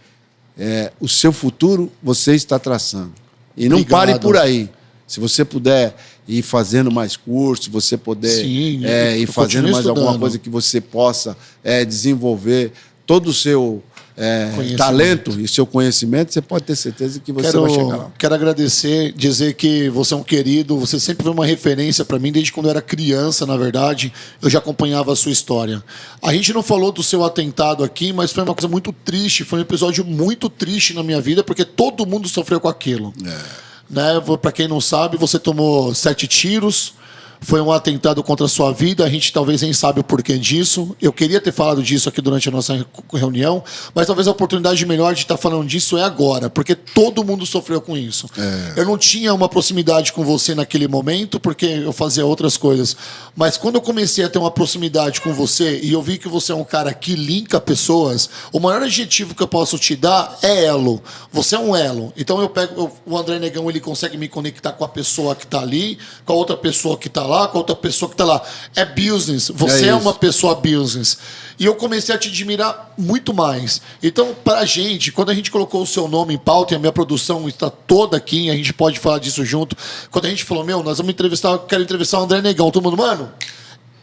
o seu futuro você está traçando. E não Obrigado. pare por aí. Se você puder ir fazendo mais cursos, se você puder Sim, ir eu fazendo continuo mais alguma estudando. coisa que você possa desenvolver todo o seu talento e seu conhecimento, você pode ter certeza que você vai chegar lá. Quero agradecer, dizer que você é um querido, você sempre foi uma referência para mim, desde quando eu era criança, na verdade, eu já acompanhava a sua história. A gente não falou do seu atentado aqui, mas foi uma coisa muito triste, foi um episódio muito triste na minha vida, porque todo mundo sofreu com aquilo. Né? Para quem não sabe, você tomou 7 tiros, foi um atentado contra a sua vida, a gente talvez nem sabe o porquê disso. Eu queria ter falado disso aqui durante a nossa reunião, mas talvez a oportunidade melhor de estar falando disso é agora, porque todo mundo sofreu com isso. Eu não tinha uma proximidade com você naquele momento, porque eu fazia outras coisas. Mas quando eu comecei a ter uma proximidade com você e eu vi que você é um cara que linka pessoas, o maior adjetivo que eu posso te dar é elo. Você é um elo. Então eu pego o André Negão, ele consegue me conectar com a pessoa que está ali, com a outra pessoa que está lá, com a outra pessoa que está lá. É business. Você é uma pessoa business. E eu comecei a te admirar muito mais. Então, pra gente, quando a gente colocou o seu nome em pauta, e a minha produção está toda aqui, a gente pode falar disso junto. Quando a gente falou, nós vamos entrevistar, quero entrevistar o André Negão. Todo mundo, mano,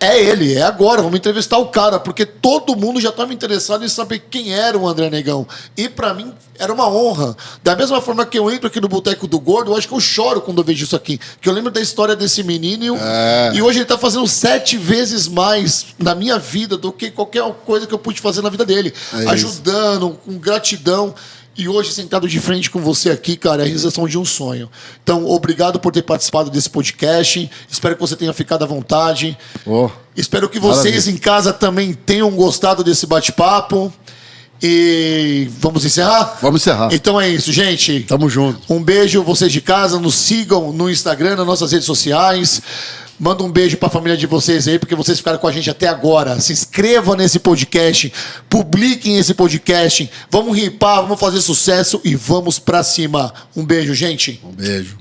é ele, é agora, vamos entrevistar o cara, porque todo mundo já estava interessado em saber quem era o André Negão. E pra mim era uma honra. Da mesma forma que eu entro aqui no Boteco do Gordo, eu acho que eu choro quando eu vejo isso aqui. Que eu lembro da história desse menino e hoje ele tá fazendo 7 vezes mais na minha vida do que qualquer coisa que eu pude fazer na vida dele. Ajudando, com gratidão. E hoje, sentado de frente com você aqui, cara, é a realização de um sonho. Então, obrigado por ter participado desse podcast. Espero que você tenha ficado à vontade. Espero que vocês em casa também tenham gostado desse bate-papo. E vamos encerrar? Vamos encerrar. Então é isso, gente. Tamo junto. Um beijo, vocês de casa. Nos sigam no Instagram, nas nossas redes sociais. Manda um beijo pra família de vocês aí, porque vocês ficaram com a gente até agora. Se inscrevam nesse podcast, publiquem esse podcast. Vamos ripar, vamos fazer sucesso e vamos pra cima. Um beijo, gente. Um beijo.